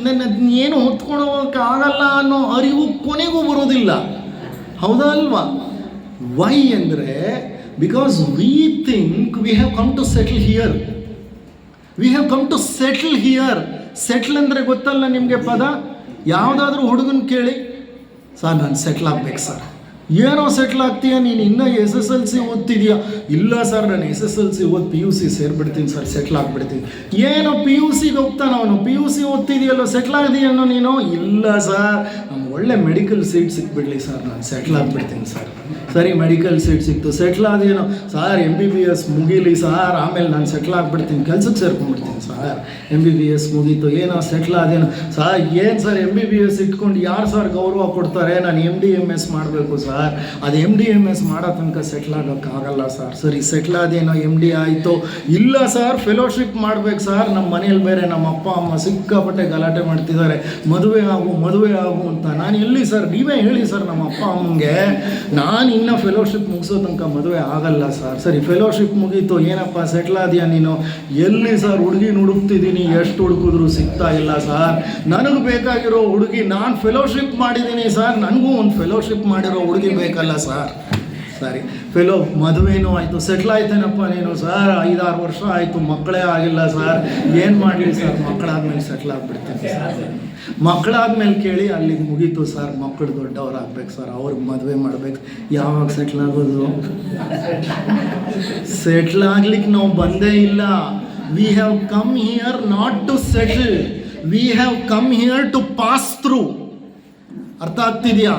Speaker 1: ನನ್ನ ಏನು ಹೊತ್ಕೊಳ್ಳೋಕ್ಕಾಗಲ್ಲ ಅನ್ನೋ ಅರಿವು ಕೊನೆಗೂ ಬರೋದಿಲ್ಲ. ಹೌದಾ ಅಲ್ವಾ? ವೈ ಅಂದರೆ because we think we have come to settle here. We have come to settle here. Settle ಅಂದರೆ ಗೊತ್ತಲ್ಲ ನಿಮಗೆ ಪದ? ಯಾವುದಾದ್ರೂ ಹುಡುಗನ ಕೇಳಿ, ಸರ್ ನಾನು ಸೆಟ್ಲ್ ಆಗ್ಬೇಕು ಸರ್. ಏನೋ ಸೆಟ್ಲ್ ಆಗ್ತೀಯ ನೀನು? ಇನ್ನೂ SSLC ಓದ್ತಿದ್ಯಾ? ಇಲ್ಲ ಸರ್ ನಾನು SSLC ಓದಿ PUC ಸೇರಿಬಿಡ್ತೀನಿ ಸರ್, ಸೆಟ್ಲ್ ಆಗಿಬಿಡ್ತೀನಿ. ಏನೋ PUCಗೆ ಹೋಗ್ತಾನೆ ಅವನು. PUC ಓದ್ತಿದೆಯಲ್ಲೋ, ಸೆಟ್ಲ್ ಆಗಿದೆಯನ್ನೋ ನೀನು? ಇಲ್ಲ ಸರ್ ನಮ್ಗೆ ಒಳ್ಳೆ ಮೆಡಿಕಲ್ ಸೀಟ್ ಸಿಕ್ಬಿಡ್ಲಿ ಸರ್, ನಾನು ಸೆಟ್ಲ್ ಆಗಿಬಿಡ್ತೀನಿ ಸರ್. ಸರಿ ಮೆಡಿಕಲ್ ಸೀಟ್ ಸಿಕ್ತು, ಸೆಟ್ಲ್ ಆದೇನೋ ಸರ್, MBBS ಮುಗೀಲಿ ಸರ್, ಆಮೇಲೆ ನಾನು ಸೆಟ್ಲ್ ಆಗಿಬಿಡ್ತೀನಿ, ಕೆಲ್ಸಕ್ಕೆ ಸೇರ್ಕೊಂಡ್ಬಿಡ್ತೀನಿ ಸರ್. MBBS ಮುಗೀತು, ಏನೋ ಸೆಟ್ಲ್ ಆದೇನೋ ಸರ್. ಏನು ಸರ್ MBBS ಇಟ್ಕೊಂಡು ಯಾರು ಸರ್ ಗೌರವ ಕೊಡ್ತಾರೆ? ನಾನು MD-MS ಮಾಡಬೇಕು ಸರ್. ಅದು MD-MS ಮಾಡೋ ತನಕ ಸೆಟ್ಲ್ ಆಗೋಕ್ಕಾಗಲ್ಲ ಸರ್. ಸರಿ ಸೆಟ್ಲ್ ಆದೇನೋ, MD ಆಯಿತು. ಇಲ್ಲ ಸರ್ ಫೆಲೋಶಿಪ್ ಮಾಡ್ಬೇಕು ಸರ್, ನಮ್ಮ ಮನೇಲಿ ಬೇರೆ ನಮ್ಮ ಅಪ್ಪ ಅಮ್ಮ ಸಿಕ್ಕಾಪಟ್ಟೆ ಗಲಾಟೆ ಮಾಡ್ತಿದ್ದಾರೆ, ಮದುವೆ ಆಗು ಅಂತ. ನಾನು ಎಲ್ಲಿ ಸರ್? ನೀವೇ ಹೇಳಿ ಸರ್ ನಮ್ಮ ಅಪ್ಪ ಅಮ್ಮಂಗೆ. ನಾನು ಇನ್ನೂ ಫೆಲೋಶಿಪ್ ಮುಗಿಸೋ ತನಕ ಮದುವೆ ಆಗಲ್ಲ ಸರ್. ಸರಿ ಫೆಲೋಶಿಪ್ ಮುಗೀತು, ಏನಪ್ಪ ಸೆಟ್ಲ್ ಆದ್ಯಾ ನೀನು? ಎಲ್ಲಿ ಸರ್ ಹುಡುಗಿನ ಹುಡುಕ್ತಿದ್ದೀನಿ, ಎಷ್ಟು ಹುಡುಕಿದ್ರು ಸಿಗ್ತಾ ಇಲ್ಲ ಸರ್. ನನಗೆ ಬೇಕಾಗಿರೋ ಹುಡುಗಿ, ನಾನು ಫೆಲೋಶಿಪ್ ಮಾಡಿದ್ದೀನಿ ಸರ್, ನನಗೂ ಒಂದು ಫೆಲೋಶಿಪ್ ಮಾಡಿರೋ ಹುಡುಗಿ ಬೇಕಲ್ಲ ಸರ್. ಸರಿ ಮದುವೆನೂ ಆಯಿತು, ಸೆಟ್ಲ್ ಆಯ್ತೇನಪ್ಪ ನೀನು? ಸರ್ 5-6 ವರ್ಷ ಆಯಿತು, ಮಕ್ಕಳೇ ಆಗಿಲ್ಲ ಸರ್. ಏನು ಮಾಡಲಿ ಸರ್? ಮಕ್ಕಳಾದ್ಮೇಲೆ ಸೆಟ್ಲ್ ಆಗಿಬಿಡ್ತೀನಿ ಸರ್. ಮಕ್ಕಳಾದ್ಮೇಲೆ ಕೇಳಿ ಅಲ್ಲಿಗೆ ಮುಗೀತು ಸರ್, ಮಕ್ಕಳು ದೊಡ್ಡವ್ರಾಗಬೇಕು ಸರ್, ಅವ್ರಿಗೆ ಮದುವೆ ಮಾಡಬೇಕು. ಯಾವಾಗ ಸೆಟ್ಲ್ ಆಗೋದು? ಸೆಟ್ಲ್ ಆಗ್ಲಿಕ್ಕೆ ನಾವು ಬಂದೇ ಇಲ್ಲ. We have come here not to settle, we have come here to pass through. ಅರ್ಥ ಆಗ್ತಿದೆಯಾ?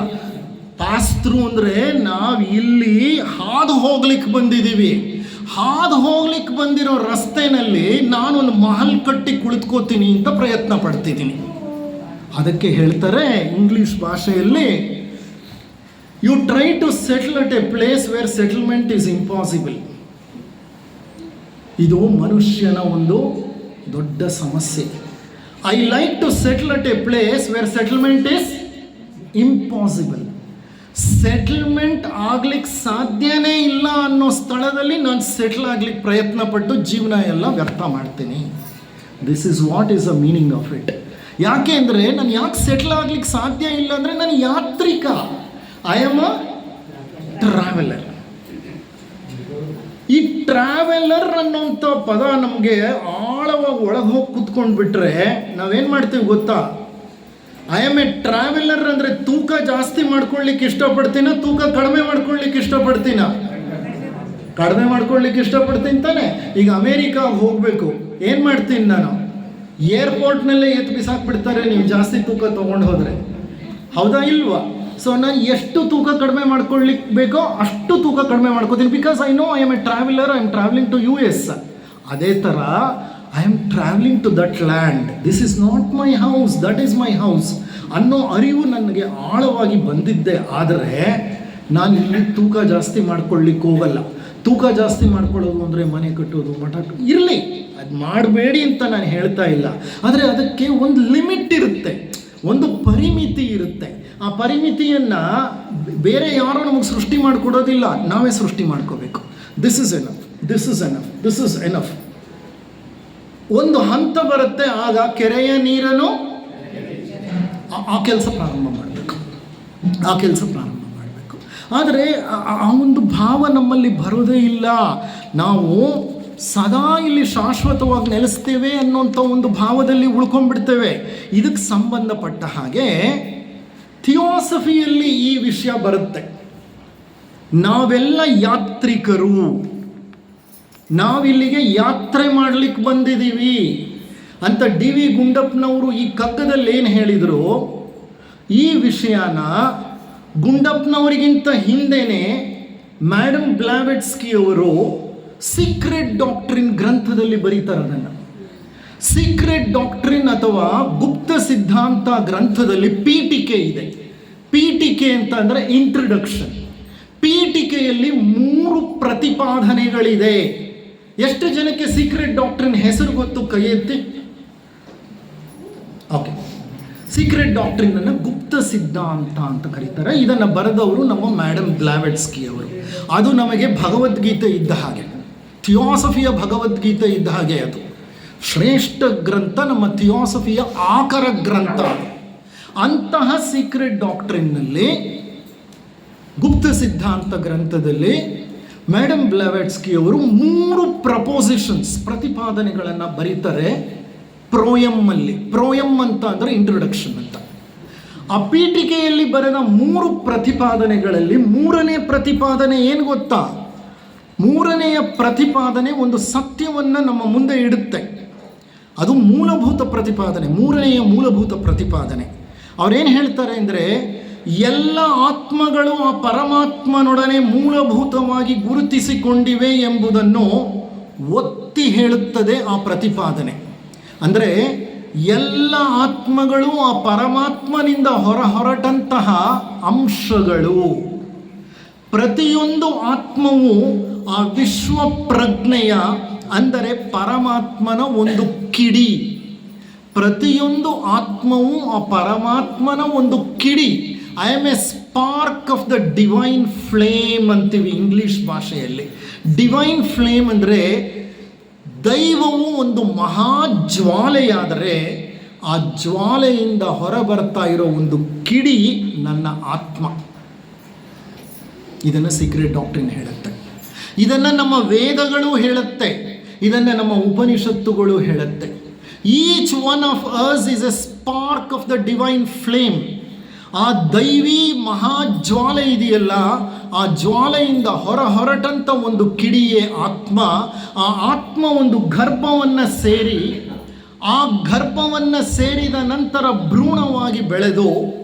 Speaker 1: ಪಾಸ್ ಥ್ರೂ ಅಂದರೆ ನಾವು ಇಲ್ಲಿ ಹಾದು ಹೋಗ್ಲಿಕ್ಕೆ ಬಂದಿದ್ದೀವಿ. ಹಾದು ಹೋಗ್ಲಿಕ್ಕೆ ಬಂದಿರೋ ರಸ್ತೆಯಲ್ಲಿ ನಾನೊಂದು ಮಹಲ್ ಕಟ್ಟಿ ಕುಳಿತುಕೋತೀನಿ ಅಂತ ಪ್ರಯತ್ನ ಪಡ್ತಿದ್ದೀನಿ. ಅದಕ್ಕೆ ಹೇಳ್ತಾರೆ ಇಂಗ್ಲೀಷ್ ಭಾಷೆಯಲ್ಲಿ, you try to settle at a place where settlement is impossible. ಇದು ಮನುಷ್ಯನ ಒಂದು ದೊಡ್ಡ ಸಮಸ್ಯೆ. I like to settle at a place where settlement is impossible. Settlement ಆಗ್ಲಿಕ್ಕೆ ಸಾಧ್ಯನೇ ಇಲ್ಲ ಅನ್ನೋ ಸ್ಥಳದಲ್ಲಿ ನಾನು ಸೆಟ್ಲ್ ಆಗ್ಲಿಕ್ಕೆ ಪ್ರಯತ್ನ ಪಟ್ಟು ಜೀವನ ಎಲ್ಲ ವ್ಯರ್ಥ ಮಾಡ್ತೀನಿ. This is what is the meaning of it. ಯಾಕೆ ಅಂದರೆ ನಾನು ಯಾಕೆ ಸೆಟ್ಲ್ ಆಗ್ಲಿಕ್ಕೆ ಸಾಧ್ಯ ಇಲ್ಲ ಅಂದರೆ ನಾನು ಯಾತ್ರಿಕ. I am a traveller. ಈ ಟ್ರಾವೆಲರ್ ಅನ್ನೋಂಥ ಪದ ನಮಗೆ ಆಳವಾಗಿ ಒಳಗೆ ಹೋಗಿ ಕೂತ್ಕೊಂಡು ಬಿಟ್ರೆ ನಾವೇನು ಮಾಡ್ತೀವಿ ಗೊತ್ತಾ? ಐ ಆಮ್ ಎ ಟ್ರಾವೆಲರ್ ಅಂದರೆ ತೂಕ ಜಾಸ್ತಿ ಮಾಡ್ಕೊಳ್ಳಿಕ್ಕೆ ಇಷ್ಟಪಡ್ತೀನ, ತೂಕ ಕಡಿಮೆ ಮಾಡ್ಕೊಳ್ಳಿಕ್ಕೆ ಇಷ್ಟಪಡ್ತೀನ? ಕಡಿಮೆ ಮಾಡ್ಕೊಳ್ಳಿಕ್ಕೆ ಇಷ್ಟಪಡ್ತೀನಿ ತಾನೆ. ಈಗ ಅಮೇರಿಕಾಗೆ ಹೋಗಬೇಕು, ಏನು ಮಾಡ್ತೀನಿ ನಾನು? ಏರ್ಪೋರ್ಟ್ನಲ್ಲೇ ಎತ್ತು ಬಿಸಾಕ್ಬಿಡ್ತಾರೆ ನೀವು ಜಾಸ್ತಿ ತೂಕ ತೊಗೊಂಡು ಹೋದರೆ, ಹೌದಾ ಇಲ್ವಾ? ಸೊ ನಾನು ಎಷ್ಟು ತೂಕ ಕಡಿಮೆ ಮಾಡ್ಕೊಳ್ಳಿಕ್ಕೆ ಬೇಕೋ ಅಷ್ಟು ತೂಕ ಕಡಿಮೆ ಮಾಡ್ಕೋತೀನಿ, because I know I am a traveller, I am travelling to US. ಅದೇ ಥರ I am travelling to that land, this is not my house, that is my house ಅನ್ನೋ ಅರಿವು ನನಗೆ ಆಳವಾಗಿ ಬಂದಿದ್ದೆ. ಆದರೆ ನಾನು ಇಲ್ಲಿ ತೂಕ ಜಾಸ್ತಿ ಮಾಡ್ಕೊಳ್ಳಿಕ್ಕೆ ಹೋಗಲ್ಲ. ತೂಕ ಜಾಸ್ತಿ ಮಾಡ್ಕೊಳ್ಳೋದು ಅಂದರೆ ಮನೆ ಕಟ್ಟೋದು, ಮಠ ಇರಲಿ, ಅದು ಮಾಡಬೇಡಿ ಅಂತ ನಾನು ಹೇಳ್ತಾ ಇಲ್ಲ. ಆದರೆ ಅದಕ್ಕೆ ಒಂದು ಲಿಮಿಟ್ ಇರುತ್ತೆ, ಒಂದು ಪರಿಮಿತಿ ಇರುತ್ತೆ. ಆ ಪರಿಮಿತಿಯನ್ನು ಬೇರೆ ಯಾರೂ ನಮಗೆ ಸೃಷ್ಟಿ ಮಾಡಿಕೊಡೋದಿಲ್ಲ, ನಾವೇ ಸೃಷ್ಟಿ ಮಾಡ್ಕೋಬೇಕು. This is enough, this is enough, this is enough. ಒಂದು ಹಂತ ಬರುತ್ತೆ, ಆಗ ಕೆರೆಯ ನೀರನ್ನು ಆ ಕೆಲಸ ಪ್ರಾರಂಭ ಮಾಡಬೇಕು, ಆ ಕೆಲಸ ಪ್ರಾರಂಭ ಮಾಡಬೇಕು. ಆದರೆ ಆ ಒಂದು ಭಾವ ನಮ್ಮಲ್ಲಿ ಬರೋದೇ ಇಲ್ಲ. ನಾವು ಸದಾ ಇಲ್ಲಿ ಶಾಶ್ವತವಾಗಿ ನೆಲೆಸ್ತೇವೆ ಅನ್ನೋಂಥ ಒಂದು ಭಾವದಲ್ಲಿ ಉಳ್ಕೊಂಡ್ಬಿಡ್ತೇವೆ. ಇದಕ್ಕೆ ಸಂಬಂಧಪಟ್ಟ ಹಾಗೆ ಥಿಯೋಸಫಿಯಲ್ಲಿ ಈ ವಿಷಯ ಬರುತ್ತೆ. ನಾವೆಲ್ಲ ಯಾತ್ರಿಕರು, ನಾವಿಲ್ಲಿಗೆ ಯಾತ್ರೆ ಮಾಡಲಿಕ್ಕೆ ಬಂದಿದ್ದೀವಿ ಅಂತ DV ಗುಂಡಪ್ಪನವರು ಈ ಕಗ್ಗದಲ್ಲಿ ಏನು ಹೇಳಿದರು, ಈ ವಿಷಯನ ಗುಂಡಪ್ಪನವರಿಗಿಂತ ಹಿಂದೆಯೇ ಮ್ಯಾಡಮ್ ಬ್ಲಾವೆಟ್ಸ್ಕಿ ಅವರು ಸೀಕ್ರೆಟ್ ಡಾಕ್ಟ್ರಿನ್ ಗ್ರಂಥದಲ್ಲಿ ಬರೀತಾರೆ. ಅದನ್ನು ಸೀಕ್ರೆಟ್ ಡಾಕ್ಟ್ರಿನ್ ಅಥವಾ ಗುಪ್ತ ಸಿದ್ಧಾಂತ ಗ್ರಂಥದಲ್ಲಿ ಪೀಠಿಕೆ ಇದೆ. ಪೀಠಿಕೆ ಅಂತ ಅಂದರೆ ಇಂಟ್ರಡಕ್ಷನ್. ಪೀಠಿಕೆಯಲ್ಲಿ 3 ಪ್ರತಿಪಾದನೆಗಳಿದೆ. ಎಷ್ಟು ಜನಕ್ಕೆ ಸೀಕ್ರೆಟ್ ಡಾಕ್ಟ್ರಿನ್ ಹೆಸರು ಗೊತ್ತು? ಕೈ ಎತ್ತಿ. ಓಕೆ, ಸೀಕ್ರೆಟ್ ಡಾಕ್ಟ್ರಿನ್ ಅನ್ನು ಗುಪ್ತ ಸಿದ್ಧಾಂತ ಅಂತ ಕರೀತಾರೆ. ಇದನ್ನು ಬರೆದವರು ನಮ್ಮ ಮ್ಯಾಡಮ್ ಬ್ಲಾವೆಟ್ಸ್ಕಿ ಅವರು. ಅದು ನಮಗೆ ಭಗವದ್ಗೀತೆ ಇದ್ದ ಹಾಗೆ, ಥಿಯೋಸಫಿಯ ಭಗವದ್ಗೀತೆ ಇದ್ದ ಹಾಗೆ. ಅದು ಶ್ರೇಷ್ಠ ಗ್ರಂಥ, ನಮ್ಮ ಥಿಯೋಸಫಿಯ ಆಕರ ಗ್ರಂಥ. ಅಂತಹ ಸೀಕ್ರೆಟ್ ಡಾಕ್ಟ್ರಿನ್ನಲ್ಲಿ, ಗುಪ್ತ ಸಿದ್ಧಾಂತ ಗ್ರಂಥದಲ್ಲಿ ಮೇಡಮ್ ಬ್ಲಾವೆಟ್ಸ್ಕಿ ಅವರು 3 ಪ್ರಪೋಸಿಷನ್ಸ್, ಪ್ರತಿಪಾದನೆಗಳನ್ನು ಬರೀತಾರೆ ಪ್ರೋಯಮ್ಮಲ್ಲಿ. ಪ್ರೋಯಮ್ ಅಂತ ಅಂದರೆ ಇಂಟ್ರೊಡಕ್ಷನ್ ಅಂತ. ಆ ಪೀಠಿಕೆಯಲ್ಲಿ ಬರೆದ 3 ಪ್ರತಿಪಾದನೆಗಳಲ್ಲಿ 3ನೇ ಪ್ರತಿಪಾದನೆ ಏನು ಗೊತ್ತಾ? 3ನೆಯ ಪ್ರತಿಪಾದನೆ ಒಂದು ಸತ್ಯವನ್ನು ನಮ್ಮ ಮುಂದೆ ಇಡುತ್ತೆ. ಅದು ಮೂಲಭೂತ ಪ್ರತಿಪಾದನೆ, 3ನೆಯ ಮೂಲಭೂತ ಪ್ರತಿಪಾದನೆ. ಅವರೇನು ಹೇಳ್ತಾರೆ ಅಂದರೆ, ಎಲ್ಲ ಆತ್ಮಗಳು ಆ ಪರಮಾತ್ಮನೊಡನೆ ಮೂಲಭೂತವಾಗಿ ಗುರುತಿಸಿಕೊಂಡಿವೆ ಎಂಬುದನ್ನು ಒತ್ತಿ ಹೇಳುತ್ತದೆ ಆ ಪ್ರತಿಪಾದನೆ. ಅಂದರೆ ಎಲ್ಲ ಆತ್ಮಗಳು ಆ ಪರಮಾತ್ಮನಿಂದ ಹೊರಟಂತಹ ಅಂಶಗಳು. ಪ್ರತಿಯೊಂದು ಆತ್ಮವು ಆ ವಿಶ್ವ ಪ್ರಜ್ಞೆಯ ಅಂದರೆ ಪರಮಾತ್ಮನ ಒಂದು ಕಿಡಿ. ಪ್ರತಿಯೊಂದು ಆತ್ಮವು ಆ ಪರಮಾತ್ಮನ ಒಂದು ಕಿಡಿ. I am A spark of the divine flame ಅಂತೀವಿ ಇಂಗ್ಲಿಷ್ ಭಾಷೆಯಲ್ಲಿ. ಡಿವೈನ್ ಫ್ಲೇಮ್ ಅಂದರೆ ದೈವವು ಒಂದು ಮಹಾಜ್ವಾಲೆಯಾದರೆ ಆ ಜ್ವಾಲೆಯಿಂದ ಹೊರಬರ್ತಾ ಇರೋ ಒಂದು ಕಿಡಿ ನನ್ನ ಆತ್ಮ. ಇದನ್ನು ಸೀಕ್ರೆಟ್ ಡಾಕ್ಟ್ರಿನ್ ಹೇಳುತ್ತೆ. ಇದನ್ನು ನಮ್ಮ ವೇದಗಳು ಹೇಳುತ್ತೆ. ಇದನ್ನು ನಮ್ಮ ಉಪನಿಷತ್ತುಗಳು ಹೇಳುತ್ತೆ. Each one of us is A spark of the divine flame. ಆ ದೈವಿ ಮಹಾಜ್ವಾಲೆ ಇದೆಯಲ್ಲ, ಆ ಜ್ವಾಲೆಯಿಂದ ಹೊರಟಂಥ ಒಂದು ಕಿಡಿಯೇ ಆತ್ಮ. ಆ ಆತ್ಮ ಒಂದು ಗರ್ಭವನ್ನು ಸೇರಿ, ಆ ಗರ್ಭವನ್ನು ಸೇರಿದ ನಂತರ ಭ್ರೂಣವಾಗಿ ಬೆಳೆದು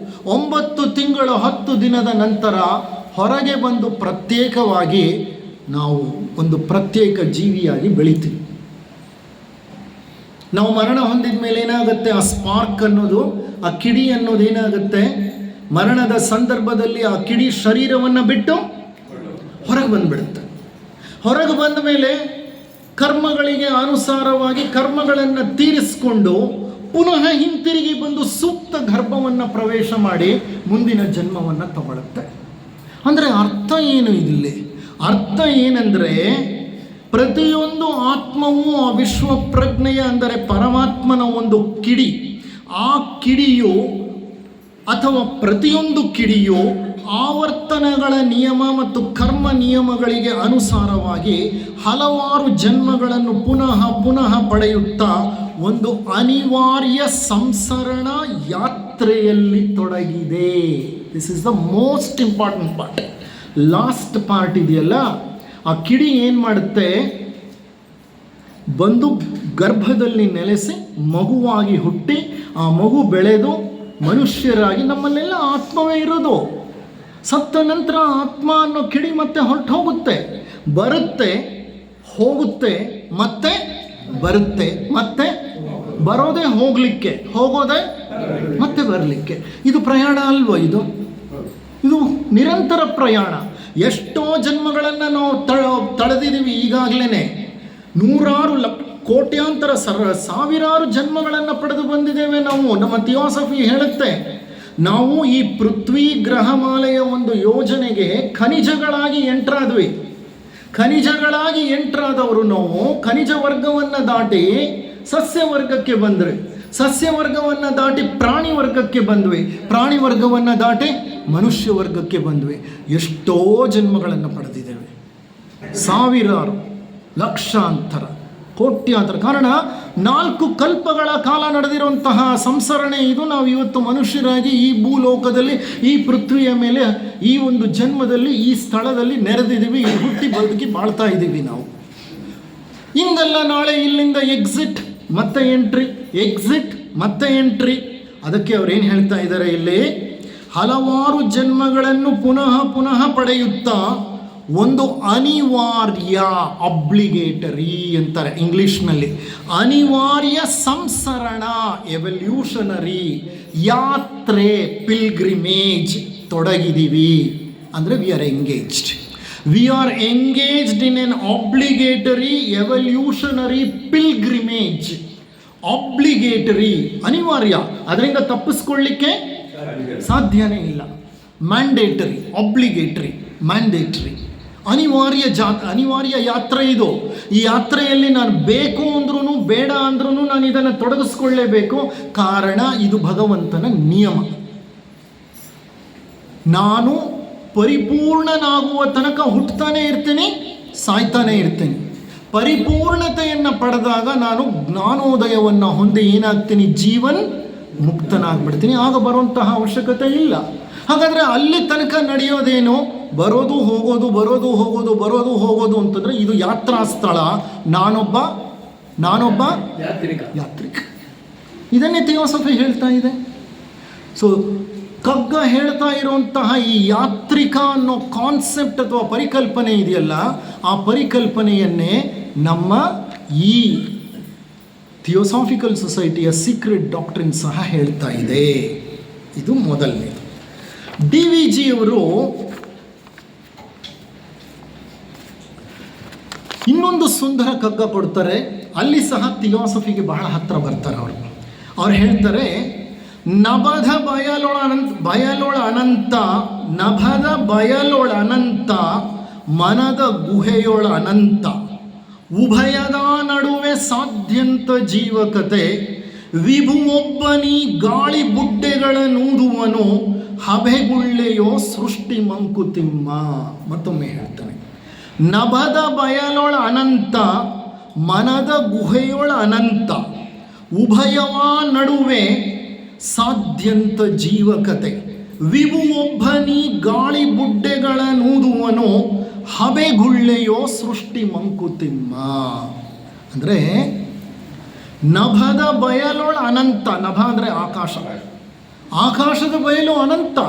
Speaker 1: 9 ತಿಂಗಳು 10 ದಿನದ ನಂತರ ಹೊರಗೆ ಬಂದು ಪ್ರತ್ಯೇಕವಾಗಿ ನಾವು ಒಂದು ಪ್ರತ್ಯೇಕ ಜೀವಿಯಾಗಿ ಬೆಳಿತೀವಿ. ನಾವು ಮರಣ ಹೊಂದಿದ ಮೇಲೆ ಏನಾಗುತ್ತೆ? ಆ ಸ್ಪಾರ್ಕ್ ಅನ್ನೋದು, ಆ ಕಿಡಿ ಅನ್ನೋದು ಏನಾಗುತ್ತೆ? ಮರಣದ ಸಂದರ್ಭದಲ್ಲಿ ಆ ಕಿಡಿ ಶರೀರವನ್ನು ಬಿಟ್ಟು ಹೊರಗೆ ಬಂದುಬಿಡುತ್ತೆ. ಹೊರಗೆ ಬಂದ ಮೇಲೆ ಕರ್ಮಗಳಿಗೆ ಅನುಸಾರವಾಗಿ ಕರ್ಮಗಳನ್ನು ತೀರಿಸಿಕೊಂಡು ಪುನಃ ಹಿಂತಿರುಗಿ ಬಂದು ಸೂಕ್ತ ಗರ್ಭವನ್ನು ಪ್ರವೇಶ ಮಾಡಿ ಮುಂದಿನ ಜನ್ಮವನ್ನು ತಗೊಳ್ಳುತ್ತೆ. ಅಂದರೆ ಅರ್ಥ ಏನು ಇಲ್ಲಿ? ಅರ್ಥ ಏನಂದರೆ, ಪ್ರತಿಯೊಂದು ಆತ್ಮವೂ ಆ ವಿಶ್ವ ಪ್ರಜ್ಞೆಯ ಅಂದರೆ ಪರಮಾತ್ಮನ ಒಂದು ಕಿಡಿ. ಆ ಕಿಡಿಯು ಅಥವಾ ಪ್ರತಿಯೊಂದು ಕಿಡಿಯು ಆವರ್ತನಗಳ ನಿಯಮ ಮತ್ತು ಕರ್ಮ ನಿಯಮಗಳಿಗೆ ಅನುಸಾರವಾಗಿ ಹಲವಾರು ಜನ್ಮಗಳನ್ನು ಪುನಃ ಪುನಃ ಪಡೆಯುತ್ತಾ ಒಂದು ಅನಿವಾರ್ಯ ಸಂಸರಣ ಯಾತ್ರೆಯಲ್ಲಿ ತೊಡಗಿದೆ. This is the most important part. Last part ಇದೆಯಲ್ಲ, ಆ ಕಿಡಿ ಏನು ಮಾಡುತ್ತೆ, ಬಂದು ಗರ್ಭದಲ್ಲಿ ನೆಲೆಸಿ ಮಗುವಾಗಿ ಹುಟ್ಟಿ ಆ ಮಗು ಬೆಳೆದು ಮನುಷ್ಯರಾಗಿ, ನಮ್ಮಲ್ಲೆಲ್ಲ ಆತ್ಮವೇ ಇರೋದು. ಸತ್ತ ನಂತರ ಆತ್ಮ ಅನ್ನೋ ಕಿಡಿ ಮತ್ತೆ ಹೊರಟು ಹೋಗುತ್ತೆ, ಬರುತ್ತೆ, ಹೋಗುತ್ತೆ, ಮತ್ತೆ ಬರುತ್ತೆ, ಮತ್ತೆ ಬರೋದೇ ಹೋಗಲಿಕ್ಕೆ, ಹೋಗೋದೇ ಮತ್ತೆ ಬರಲಿಕ್ಕೆ. ಇದು ಪ್ರಯಾಣ ಅಲ್ವ? ಇದು ನಿರಂತರ ಪ್ರಯಾಣ. ಎಷ್ಟೋ ಜನ್ಮಗಳನ್ನು ನಾವು ತಳೆದಿದ್ದೀವಿ. ಈಗಾಗಲೇ ನೂರಾರು ಕೋಟ್ಯಾಂತರ ಸಾವಿರಾರು ಜನ್ಮಗಳನ್ನು ಪಡೆದು ಬಂದಿದ್ದೇವೆ ನಾವು. ನಮ್ಮ ಥಿಯಾಸಫಿ ಹೇಳುತ್ತೆ, ನಾವು ಈ ಪೃಥ್ವಿ ಗ್ರಹಮಾಲೆಯ ಒಂದು ಯೋಜನೆಗೆ ಖನಿಜಗಳಾಗಿ ಎಂಟ್ರಾದ್ವಿ. ಖನಿಜಗಳಾಗಿ ಎಂಟ್ರಾದವರು ನಾವು ಖನಿಜ ವರ್ಗವನ್ನು ದಾಟಿ ಸಸ್ಯ ವರ್ಗಕ್ಕೆ ಬಂದ್ರಿ, ಸಸ್ಯ ವರ್ಗವನ್ನು ದಾಟಿ ಪ್ರಾಣಿ ವರ್ಗಕ್ಕೆ ಬಂದ್ವಿ, ಪ್ರಾಣಿ ವರ್ಗವನ್ನು ದಾಟಿ ಮನುಷ್ಯ ವರ್ಗಕ್ಕೆ ಬಂದ್ವಿ. ಎಷ್ಟೋ ಜನ್ಮಗಳನ್ನು ಪಡೆದಿದ್ದೇವೆ, ಸಾವಿರಾರು, ಲಕ್ಷಾಂತರ, ಕೋಟ್ಯಾಂತರ. ಕಾರಣ 4 ಕಲ್ಪಗಳ ಕಾಲ ನಡೆದಿರುವಂತಹ ಸಂಸರಣೆ ಇದು. ನಾವು ಇವತ್ತು ಮನುಷ್ಯರಾಗಿ ಈ ಭೂಲೋಕದಲ್ಲಿ, ಈ ಪೃಥ್ವಿಯ ಮೇಲೆ, ಈ ಒಂದು ಜನ್ಮದಲ್ಲಿ, ಈ ಸ್ಥಳದಲ್ಲಿ ನೆರೆದಿದ್ದೀವಿ, ಹುಟ್ಟಿ ಬದುಕಿ ಬಾಳ್ತಾ ಇದ್ದೀವಿ ನಾವು. ಹಿಂಗಲ್ಲ ನಾಳೆ ಇಲ್ಲಿಂದ ಎಕ್ಸಿಟ್ ಮತ್ತೆ ಎಂಟ್ರಿ, ಎಕ್ಸಿಟ್ ಮತ್ತೆ ಎಂಟ್ರಿ. ಅದಕ್ಕೆ ಅವ್ರೇನು ಹೇಳ್ತಾ ಇದ್ದಾರೆ ಇಲ್ಲಿ, ಹಲವಾರು ಜನ್ಮಗಳನ್ನು ಪುನಃ ಪುನಃ ಪಡೆಯುತ್ತಾ ಒಂದು ಅನಿವಾರ್ಯ, ಅಬ್ಲಿಗೇಟರಿ ಅಂತಾರೆ ಇಂಗ್ಲಿಷ್ನಲ್ಲಿ, ಅನಿವಾರ್ಯ ಸಂಸರಣ, ಎವಲ್ಯೂಷನರಿ ಯಾತ್ರೆ, ಪಿಲ್ಗ್ರಿಮೇಜ್ ತೊಡಗಿದ್ದೀವಿ. ಅಂದರೆ we are engaged. We are engaged in an obligatory evolutionary pilgrimage. Obligatory, ಅನಿವಾರ್ಯ, ಅದರಿಂದ ತಪ್ಪಿಸ್ಕೊಳ್ಳಿಕ್ಕೆ ಸಾಧ್ಯನೇ ಇಲ್ಲ. ಮ್ಯಾಂಡೇಟರಿ, obligatory, mandatory, ಅನಿವಾರ್ಯ ಯಾತ್ರೆ ಇದು. ಈ ಯಾತ್ರೆಯಲ್ಲಿ ನಾನು ಬೇಕು ಅಂದ್ರೂ ಬೇಡ ಅಂದ್ರೂ ನಾನು ಇದನ್ನು ತೊಡಗಿಸ್ಕೊಳ್ಳೇಬೇಕು. ಕಾರಣ ಇದು ಭಗವಂತನ ನಿಯಮ. ನಾನು ಪರಿಪೂರ್ಣನಾಗುವ ತನಕ ಹುಟ್ಟುತ್ತಾನೆ ಇರ್ತೀನಿ, ಸಾಯ್ತಾನೆ ಇರ್ತೀನಿ. ಪರಿಪೂರ್ಣತೆಯನ್ನು ಪಡೆದಾಗ ನಾನು ಜ್ಞಾನೋದಯವನ್ನು ಹೊಂದಿ ಏನಾಗ್ತೀನಿ, ಜೀವನ್ ಮುಕ್ತನಾಗ್ಬಿಡ್ತೀನಿ. ಆಗ ಬರುವಂತಹ ಅವಶ್ಯಕತೆ ಇಲ್ಲ. ಹಾಗಾದರೆ ಅಲ್ಲಿ ತನಕ ನಡೆಯೋದೇನು, ಬರೋದು ಹೋಗೋದು, ಬರೋದು ಹೋಗೋದು, ಬರೋದು ಹೋಗೋದು ಅಂತಂದರೆ ಇದು ಯಾತ್ರಾ ಸ್ಥಳ. ನಾನೊಬ್ಬ ಯಾತ್ರಿಕ. ಇದನ್ನೇ ಥಿಯಾಸಫಿ ಹೇಳ್ತಾ ಇದೆ. ಸೊ ಕಗ್ಗ ಹೇಳ್ತಾ ಇರುವಂತಹ ಈ ಯಾತ್ರಿಕ ಅನ್ನೋ ಕಾನ್ಸೆಪ್ಟ್ ಅಥವಾ ಪರಿಕಲ್ಪನೆ ಇದೆಯಲ್ಲ, ಆ ಪರಿಕಲ್ಪನೆಯನ್ನೇ ನಮ್ಮ ಈ ಥಿಯೋಸಾಫಿಕಲ್ ಸೊಸೈಟಿಯ ಸೀಕ್ರೆಟ್ ಡಾಕ್ಟ್ರಿನ್ ಸಹ ಹೇಳ್ತಾ ಇದೆ. ಇದು ಮೊದಲನೇದು. DVG ಅವರು ಇನ್ನೊಂದು ಸುಂದರ ಕಗ್ಗ ಕೊಡ್ತಾರೆ. ಅಲ್ಲಿ ಸಹ ಥಿಯಾಸಫಿಗೆ ಬಹಳ ಹತ್ತಿರ ಬರ್ತಾರೆ ಅವ್ರು ಹೇಳ್ತಾರೆ, ನಭದ ಬಯಲೊಳ ಅನಂತ, ನಭದ ಬಯಲೊಳ ಅನಂತ, ಮನದ ಗುಹೆಯೊಳ ಅನಂತ, ಉಭಯದ ನಡುವೆ ಸಾಧ್ಯಂತ ಜೀವಕತೆ, ವಿಭುವೊಬ್ಬನಿ ಗಾಳಿ ಬುಡ್ಡೆಗಳ ನೂದುವನು, ಹಬೆಗುಳ್ಳೆಯೋ ಸೃಷ್ಟಿ ಮಂಕುತಿಮ್ಮ. ಮತ್ತೊಮ್ಮೆ ಹೇಳ್ತಾನೆ, ನಭದ ಬಯಲೊಳ ಅನಂತ, ಮನದ ಗುಹೆಯೊಳ ಅನಂತ, ಉಭಯವ ನಡುವೆ ಸಾಧ್ಯಂತ ಜೀವಕತೆ, ವಿಭುವೊಬ್ಬನಿ ಗಾಳಿ ಬುಡ್ಡೆಗಳ ನೂದುವನು, ಹಬೆಗುಳ್ಳೆಯೋ ಸೃಷ್ಟಿ ಮಂಕುತಿಮ್ಮ. ಅಂದರೆ ನಭದ ಬಯಲೊಳ ಅನಂತ, ನಭ ಅಂದರೆ ಆಕಾಶ, ಆಕಾಶದ ಬಯಲು ಅನಂತ.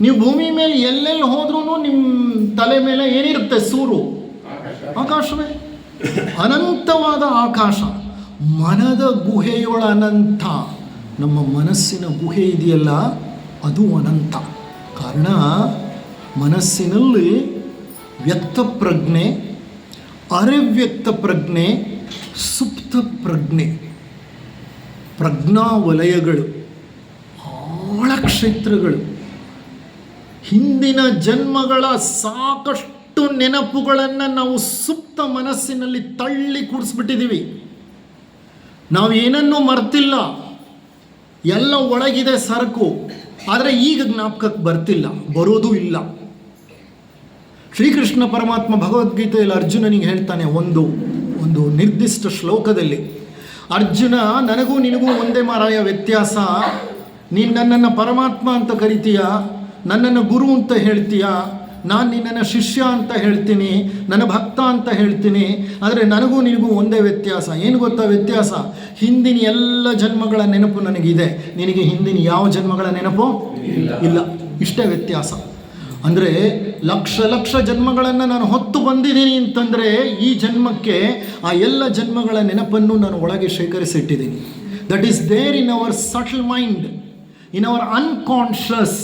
Speaker 1: ನೀವು ಭೂಮಿ ಮೇಲೆ ಎಲ್ಲೆಲ್ಲಿ ಹೋದ್ರೂ ನಿಮ್ಮ ತಲೆ ಮೇಲೆ ಏನಿರುತ್ತೆ, ಸೂರು, ಆಕಾಶವೇ, ಅನಂತವಾದ ಆಕಾಶ. ಮನದ ಗುಹೆಯೊಳ ಅನಂತ, ನಮ್ಮ ಮನಸ್ಸಿನ ಗುಹೆ ಇದೆಯಲ್ಲ ಅದು ಅನಂತ. ಕಾರಣ ಮನಸ್ಸಿನಲ್ಲಿ ವ್ಯಕ್ತ ಪ್ರಜ್ಞೆ, ಅರೆವ್ಯಕ್ತ ಪ್ರಜ್ಞೆ, ಸುಪ್ತ ಪ್ರಜ್ಞೆ, ಪ್ರಜ್ಞಾ ವಲಯಗಳು, ಆಳ ಕ್ಷೇತ್ರಗಳು, ಹಿಂದಿನ ಜನ್ಮಗಳ ಸಾಕಷ್ಟು ನೆನಪುಗಳನ್ನು ನಾವು ಸುಪ್ತ ಮನಸ್ಸಿನಲ್ಲಿ ತಳ್ಳಿ ಕೂಡಿಸ್ಬಿಟ್ಟಿದ್ದೀವಿ. ನಾವು ಏನನ್ನೂ ಮರ್ತಿಲ್ಲ, ಎಲ್ಲ ಒಳಗಿದೆ ಸರಕು. ಆದರೆ ಈಗ ಜ್ಞಾಪಕಕ್ಕೆ ಬರ್ತಿಲ್ಲ, ಬರೋದೂ ಇಲ್ಲ. ಶ್ರೀಕೃಷ್ಣ ಪರಮಾತ್ಮ ಭಗವದ್ಗೀತೆಯಲ್ಲಿ ಅರ್ಜುನನಿಗೆ ಹೇಳ್ತಾನೆ ಒಂದು ನಿರ್ದಿಷ್ಟ ಶ್ಲೋಕದಲ್ಲಿ, ಅರ್ಜುನ, ನನಗೂ ನಿನಗೂ ಒಂದೇ ಮಾರಾಯ ವ್ಯತ್ಯಾಸ. ನೀನು ನನ್ನನ್ನು ಪರಮಾತ್ಮ ಅಂತ ಕರಿತೀಯ, ನನ್ನನ್ನು ಗುರು ಅಂತ ಹೇಳ್ತೀಯ, ನಾನು ನಿನ್ನನ್ನು ಶಿಷ್ಯ ಅಂತ ಹೇಳ್ತೀನಿ, ನನ್ನ ಭಕ್ತ ಅಂತ ಹೇಳ್ತೀನಿ. ಆದರೆ ನನಗೂ ನಿನಗೂ ಒಂದೇ ವ್ಯತ್ಯಾಸ. ಏನು ಗೊತ್ತಾ ವ್ಯತ್ಯಾಸ? ಹಿಂದಿನ ಎಲ್ಲ ಜನ್ಮಗಳ ನೆನಪು ನನಗಿದೆ, ನಿನಗೆ ಹಿಂದಿನ ಯಾವ ಜನ್ಮಗಳ ನೆನಪು ಇಲ್ಲ. ಇಷ್ಟೇ ವ್ಯತ್ಯಾಸ. ಅಂದರೆ ಲಕ್ಷ ಜನ್ಮಗಳನ್ನು ನಾನು ಹೊತ್ತು ಬಂದಿದ್ದೀನಿ ಅಂತಂದರೆ ಈ ಜನ್ಮಕ್ಕೆ ಆ ಎಲ್ಲ ಜನ್ಮಗಳ ನೆನಪನ್ನು ನಾನು ಒಳಗೆ ಶೇಖರಿಸಿಟ್ಟಿದ್ದೀನಿ. That is there in our subtle mind, in our unconscious,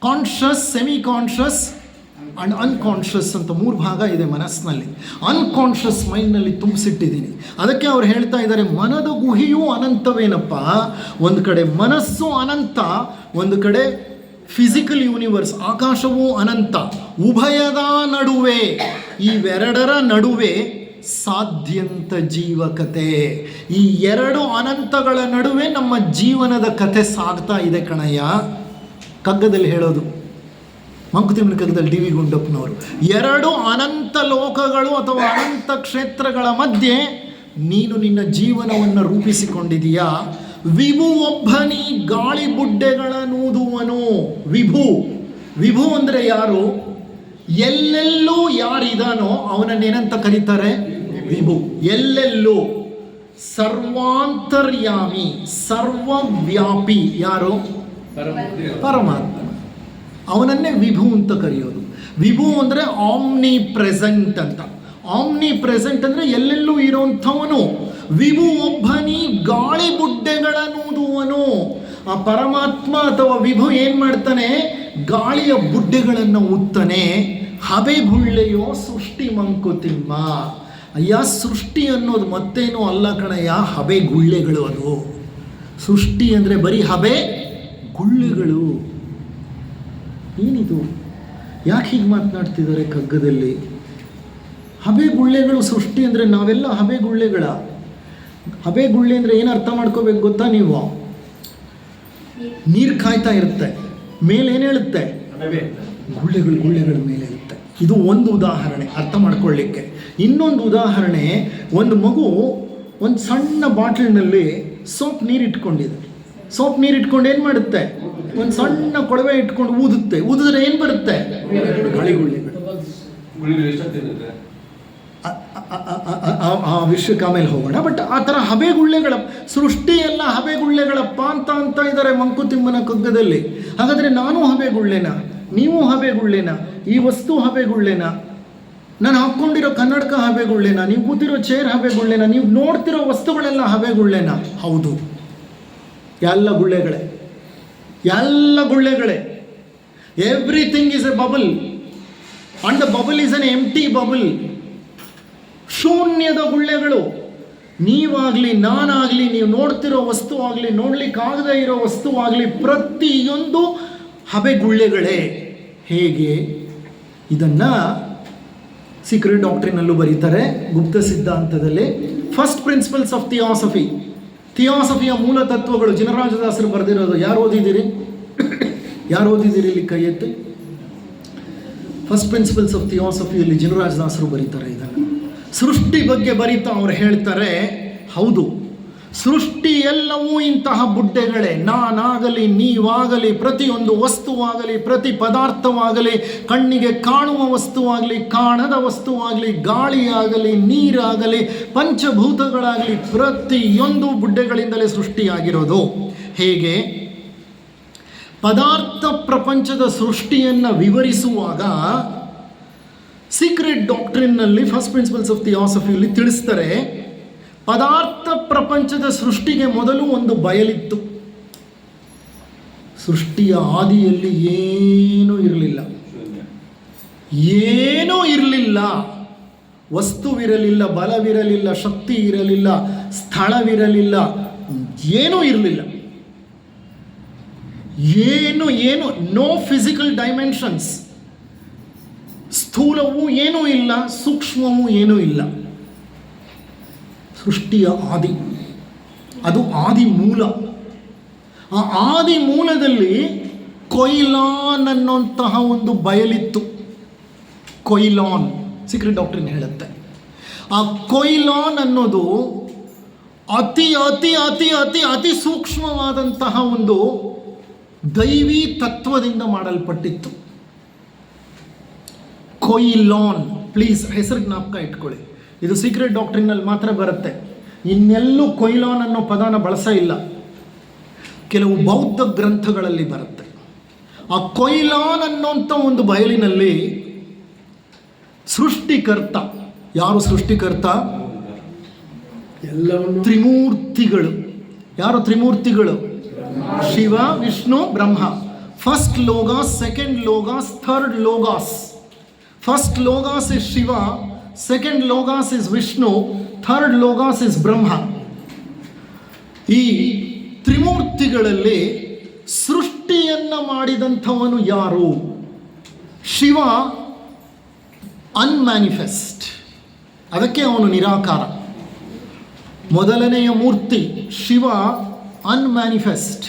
Speaker 1: conscious, semi conscious and unconscious ಅಂತ 3 ಭಾಗ ಇದೆ ಮನಸ್ಸಿನಲ್ಲಿ. ಅನ್ಕಾನ್ಷಿಯಸ್ ಮೈಂಡ್ನಲ್ಲಿ ತುಂಬಿಸಿಟ್ಟಿದ್ದೀನಿ. ಅದಕ್ಕೆ ಅವ್ರು ಹೇಳ್ತಾ ಇದ್ದಾರೆ, ಮನದ ಗುಹೆಯೂ ಅನಂತವೇನಪ್ಪ. ಒಂದು ಕಡೆ ಮನಸ್ಸು ಅನಂತ, ಒಂದು ಕಡೆ ಫಿಸಿಕಲ್ ಯೂನಿವರ್ಸ್ ಆಕಾಶವೂ ಅನಂತ. ಉಭಯದ ನಡುವೆ, ಇವೆರಡರ ನಡುವೆ ಸಾಧ್ಯಂತ ಜೀವಕತೆ. ಈ 2 ಅನಂತಗಳ ನಡುವೆ ನಮ್ಮ ಜೀವನದ ಕಥೆ ಸಾಗ್ತಾ ಇದೆ ಕಣಯ್ಯ. ಕಗ್ಗದಲ್ಲಿ ಹೇಳೋದು, ಮಂಕುತಿಮ್ಮನ ಕಗ್ಗದಲ್ಲಿ ಡಿ ವಿ ಗುಂಡಪ್ಪನವರು, 2 ಅನಂತ ಲೋಕಗಳು ಅಥವಾ ಅನಂತ ಕ್ಷೇತ್ರಗಳ ಮಧ್ಯೆ ನೀನು ನಿನ್ನ ಜೀವನವನ್ನು ರೂಪಿಸಿಕೊಂಡಿದೀಯಾ. ವಿಭು ಒಬ್ಬನಿ ಗಾಳಿ ಬುಡ್ಡೆಗಳ ನೂದುವನು. ವಿಭು ಅಂದರೆ ಯಾರು? ಎಲ್ಲೆಲ್ಲೂ ಯಾರಿದಾನೋ ಅವನನ್ನೇನಂತ ಕರೀತಾರೆ? ವಿಭು. ಎಲ್ಲೆಲ್ಲೂ ಸರ್ವಾಂತರ್ಯಾಮಿ, ಸರ್ವವ್ಯಾಪಿ ಯಾರು? ಪರಮಾತ್ಮ. ಅವನನ್ನೇ ವಿಭು ಅಂತ ಕರೆಯೋದು. ವಿಭು ಅಂದರೆ ಆಮ್ನಿ ಪ್ರೆಸೆಂಟ್ ಅಂತ. ಆಮ್ನಿ ಪ್ರೆಸೆಂಟ್ ಅಂದರೆ ಎಲ್ಲೆಲ್ಲೂ ಇರೋಂಥವನು. ವಿಭು ಒಬ್ಬನಿ ಗಾಳಿ ಬುಡ್ಡೆಗಳನ್ನೂದುವನು. ಆ ಪರಮಾತ್ಮ ಅಥವಾ ವಿಭು ಏನು ಮಾಡ್ತಾನೆ? ಗಾಳಿಯ ಬುಡ್ಡೆಗಳನ್ನು ಊದ್ತಾನೆ. ಹಬೆಗುಳ್ಳೆಯೋ ಸೃಷ್ಟಿ ಮಂಕುತಿಮ್ಮ. ಅಯ್ಯ, ಸೃಷ್ಟಿ ಅನ್ನೋದು ಮತ್ತೇನೋ ಅಲ್ಲ ಕಣಯ್ಯ, ಹಬೆಗುಳ್ಳೆಗಳು. ಅದು ಸೃಷ್ಟಿ ಅಂದರೆ ಬರೀ ಹಬೆ ಗುಳ್ಳೆಗಳು. ಏನಿದು? ಯಾಕೆ ಹೀಗೆ ಮಾತನಾಡ್ತಿದ್ದಾರೆ ಕಗ್ಗದಲ್ಲಿ? ಹಬೆಗುಳ್ಳೆಗಳು ಸೃಷ್ಟಿ ಅಂದರೆ ನಾವೆಲ್ಲ ಹಬೆಗುಳ್ಳೆಗಳ. ಹಬೆಗುಳ್ಳೆ ಅಂದರೆ ಏನು ಅರ್ಥ ಮಾಡ್ಕೋಬೇಕು ಗೊತ್ತಾ ನೀವು? ನೀರು ಕಾಯ್ತಾ ಇರುತ್ತೆ, ಮೇಲೆ ಏನು ಹೇಳುತ್ತೆ? ಗುಳ್ಳೆಗಳ ಮೇಲೆ ಇರುತ್ತೆ. ಇದು ಒಂದು ಉದಾಹರಣೆ ಅರ್ಥ ಮಾಡ್ಕೊಳ್ಳಿಕ್ಕೆ. ಇನ್ನೊಂದು ಉದಾಹರಣೆ, ಒಂದು ಮಗು ಒಂದು ಸಣ್ಣ ಬಾಟ್ಲಿನಲ್ಲಿ ಸೋಪ್ ನೀರು ಇಟ್ಕೊಂಡಿದೆ. ಸೋಪ್ ನೀರು ಇಟ್ಕೊಂಡು ಏನು ಮಾಡುತ್ತೆ? ಒಂದು ಸಣ್ಣ ಕೊಳವೆ ಇಟ್ಕೊಂಡು ಊದಿದ್ರೆ ಏನು ಬರುತ್ತೆ? ಗಾಳಿಗುಳ್ಳೆಗಳು. ಆ ವಿಷಯಕ್ಕೆ ಆಮೇಲೆ ಹೋಗೋಣ. ಬಟ್ ಆ ಥರ ಹಬೆಗುಳ್ಳೆಗಳ ಸೃಷ್ಟಿ ಎಲ್ಲ ಹಬೆಗುಳ್ಳೆಗಳಪ್ಪ ಅಂತ ಇದ್ದಾರೆ ಮಂಕುತಿಮ್ಮನ ಕಗ್ಗದಲ್ಲಿ. ಹಾಗಾದರೆ ನಾನು ಹಬೆಗುಳ್ಳೆನಾ? ನೀವು ಹಬೆಗುಳ್ಳೆನಾ? ಈ ವಸ್ತು ಹಬೆಗುಳ್ಳೆನಾ? ನಾನು ಹಾಕ್ಕೊಂಡಿರೋ ಕನ್ನಡಕ ಹಬೆಗುಳ್ಳೆನಾ? ನೀವು ಕೂತಿರೋ ಚೇರ್ ಹಬೆಗುಳ್ಳೆನಾ? ನೀವು ನೋಡ್ತಿರೋ ವಸ್ತುಗಳೆಲ್ಲ ಹಬೆಗುಳ್ಳೆನಾ? ಹೌದು, ಎಲ್ಲ ಗುಳ್ಳೆಗಳೇ. Everything is a bubble and the bubble is an empty bubble. ಶೂನ್ಯದ ಗುಳ್ಳೆಗಳು. ನೀವಾಗಲಿ, ನಾನಾಗಲಿ, ನೀವು ನೋಡ್ತಿರೋ ವಸ್ತು ಆಗಲಿ, ನೋಡ್ಲಿಕ್ಕಾಗದೇ ಇರೋ ವಸ್ತುವಾಗಲಿ, ಪ್ರತಿಯೊಂದು ಹಬೆಗುಳ್ಳೆಗಳೇ. ಹೇಗೆ? ಇದನ್ನು ಸೀಕ್ರೆಟ್ ಡಾಕ್ಟ್ರಿನಲ್ಲೂ ಬರೀತಾರೆ, ಗುಪ್ತ ಸಿದ್ಧಾಂತದಲ್ಲಿ. ಫಸ್ಟ್ ಪ್ರಿನ್ಸಿಪಲ್ಸ್ ಆಫ್ ಥಿಯಾಸಫಿಯ ಮೂಲ ತತ್ವಗಳು ಜಿನರಾಜದಾಸರು ಬರೆದಿರೋದು. ಯಾರು ಓದಿದ್ದೀರಿ ಇಲ್ಲಿ ಕೈ ಎತ್ತಿ? ಫಸ್ಟ್ ಪ್ರಿನ್ಸಿಪಲ್ಸ್ ಆಫ್ ಥಿಯಾಸಫಿಯಲ್ಲಿ ಜಿನರಾಜದಾಸರು ಬರೀತಾರೆ ಇದನ್ನು. ಸೃಷ್ಟಿ ಬಗ್ಗೆ ಬರೀತಾ ಅವ್ರು ಹೇಳ್ತಾರೆ, ಹೌದು, ಸೃಷ್ಟಿ ಎಲ್ಲವೂ ಇಂತಹ ಬುಡ್ಡೆಗಳೇ. ನಾನಾಗಲಿ, ನೀವಾಗಲಿ, ಪ್ರತಿಯೊಂದು ವಸ್ತುವಾಗಲಿ, ಪ್ರತಿ ಪದಾರ್ಥವಾಗಲಿ, ಕಣ್ಣಿಗೆ ಕಾಣುವ ವಸ್ತುವಾಗಲಿ, ಕಾಣದ ವಸ್ತುವಾಗಲಿ, ಗಾಳಿಯಾಗಲಿ, ನೀರಾಗಲಿ, ಪಂಚಭೂತಗಳಾಗಲಿ, ಪ್ರತಿಯೊಂದು ಬುಡ್ಡೆಗಳಿಂದಲೇ ಸೃಷ್ಟಿಯಾಗಿರೋದು. ಹೇಗೆ? ಪದಾರ್ಥ ಪ್ರಪಂಚದ ಸೃಷ್ಟಿಯನ್ನು ವಿವರಿಸುವಾಗ ಸೀಕ್ರೆಟ್ ಡಾಕ್ಟ್ರಿನ್ನಲ್ಲಿ ಫಸ್ಟ್ ಪ್ರಿನ್ಸಿಪಲ್ಸ್ ಆಫ್ ಥಿಯಾಸಫಿಯಲ್ಲಿ ತಿಳಿಸ್ತಾರೆ, ಪದಾರ್ಥ ಪ್ರಪಂಚದ ಸೃಷ್ಟಿಗೆ ಮೊದಲು ಒಂದು ಬಯಲಿತ್ತು. ಸೃಷ್ಟಿಯ ಆದಿಯಲ್ಲಿ ಏನೂ ಇರಲಿಲ್ಲ. ವಸ್ತುವಿರಲಿಲ್ಲ, ಬಲವಿರಲಿಲ್ಲ, ಶಕ್ತಿ ಇರಲಿಲ್ಲ, ಸ್ಥಳವಿರಲಿಲ್ಲ, ಏನೂ ಇರಲಿಲ್ಲ. ಏನು ನೋ ಫಿಸಿಕಲ್ ಡೈಮೆನ್ಷನ್ಸ್. ಸ್ಥೂಲವೂ ಏನೂ ಇಲ್ಲ, ಸೂಕ್ಷ್ಮವೂ ಏನೂ ಇಲ್ಲ. ಸೃಷ್ಟಿಯ ಆದಿ, ಅದು ಆದಿ ಮೂಲ. ಆ ಆದಿ ಮೂಲದಲ್ಲಿ ಕೊಯ್ಲಾನ್ ಅನ್ನುವಂತಹ ಒಂದು ಬಯಲಿತ್ತು. ಕೊಯ್ಲಾನ್ ಸೀಕ್ರೆಟ್ ಡಾಕ್ಟ್ರಿನ್ ಹೇಳುತ್ತೆ. ಆ ಕೊಯ್ಲಾನ್ ಅನ್ನೋದು ಅತಿ ಅತಿ ಅತಿ ಅತಿ ಅತಿ ಸೂಕ್ಷ್ಮವಾದಂತಹ ಒಂದು ದೈವಿ ತತ್ವದಿಂದ ಮಾಡಲ್ಪಟ್ಟಿತ್ತು. ಕೊಯ್ಲಾನ್, ಪ್ಲೀಸ್ ಹೆಸರು ಜ್ಞಾಪಕ ಇಟ್ಕೊಳ್ಳಿ. ಇದು ಸೀಕ್ರೆಟ್ ಡಾಕ್ಟ್ರಿನಲ್ಲಿ ಮಾತ್ರ ಬರುತ್ತೆ. ಇನ್ನೆಲ್ಲೂ ಕೊಯ್ಲಾನ್ ಅನ್ನೋ ಪದನ ಬಳಸ ಇಲ್ಲ. ಕೆಲವು ಬೌದ್ಧ ಗ್ರಂಥಗಳಲ್ಲಿ ಬರುತ್ತೆ. ಆ ಕೊಯ್ಲಾನ್ ಅನ್ನೋಂಥ ಒಂದು ಬಯಲಿನಲ್ಲಿ ಸೃಷ್ಟಿಕರ್ತ, ಯಾರು ಸೃಷ್ಟಿಕರ್ತ? ಎಲ್ಲವನ್ನು ತ್ರಿಮೂರ್ತಿಗಳು. ಯಾರು ತ್ರಿಮೂರ್ತಿಗಳು? Shiva, Vishnu, Brahma. First logos, second logos, third logos. First logos is Shiva, second logos is Vishnu, third logos is Brahma. ಈ ತ್ರಿಮೂರ್ತಿಗಳಲ್ಲಿ ಸೃಷ್ಟಿಯನ್ನು ಮಾಡಿದಂಥವನು ಯಾರು? ಶಿವ ಅನ್ಮ್ಯಾನಿಫೆಸ್ಟ್, ಅದಕ್ಕೆ ಅವನು ನಿರಾಕಾರ. ಮೊದಲನೆಯ ಮೂರ್ತಿ ಶಿವ ಅನ್ಮ್ಯಾನಿಫೆಸ್ಟ್,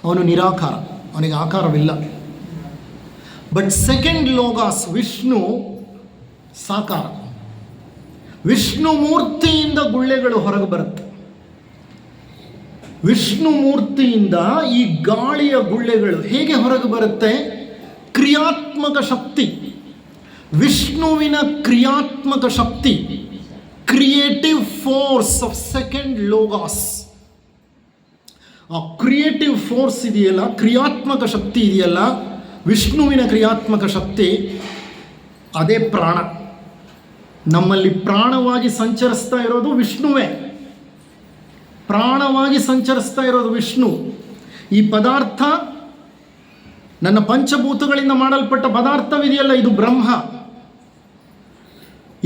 Speaker 1: ಅವನು ನಿರಾಕಾರ, ಅವನಿಗೆ ಆಕಾರವಿಲ್ಲ. ಬಟ್ ಸೆಕೆಂಡ್ ಲೋಗಾಸ್ ವಿಷ್ಣು ಸಾಕಾರ. ವಿಷ್ಣು ಮೂರ್ತಿಯಿಂದ ಗುಳ್ಳೆಗಳು ಹೊರಗೆ ಬರುತ್ತೆ. ವಿಷ್ಣು ಮೂರ್ತಿಯಿಂದ ಈ ಗಾಳಿಯ ಗುಳ್ಳೆಗಳು ಹೇಗೆ ಹೊರಗೆ ಬರುತ್ತೆ? ಕ್ರಿಯಾತ್ಮಕ ಶಕ್ತಿ, ವಿಷ್ಣುವಿನ ಕ್ರಿಯಾತ್ಮಕ ಶಕ್ತಿ, ಕ್ರಿಯೇಟಿವ್ ಫೋರ್ಸ್ ಆಫ್ ಸೆಕೆಂಡ್ ಲೋಗಾಸ್. ಆ ಕ್ರಿಯೇಟಿವ್ ಫೋರ್ಸ್ ಇದೆಯಲ್ಲ, ಕ್ರಿಯಾತ್ಮಕ ಶಕ್ತಿ ಇದೆಯಲ್ಲ, ವಿಷ್ಣುವಿನ ಕ್ರಿಯಾತ್ಮಕ ಶಕ್ತಿ, ಅದೇ ಪ್ರಾಣ. ನಮ್ಮಲ್ಲಿ ಪ್ರಾಣವಾಗಿ ಸಂಚರಿಸ್ತಾ ಇರೋದು ವಿಷ್ಣುವೇ. ಪ್ರಾಣವಾಗಿ ಸಂಚರಿಸ್ತಾ ಇರೋದು ವಿಷ್ಣು. ಈ ಪದಾರ್ಥ, ನನ್ನ ಪಂಚಭೂತಗಳಿಂದ ಮಾಡಲ್ಪಟ್ಟ ಪದಾರ್ಥವಿದೆಯಲ್ಲ, ಇದು ಬ್ರಹ್ಮ.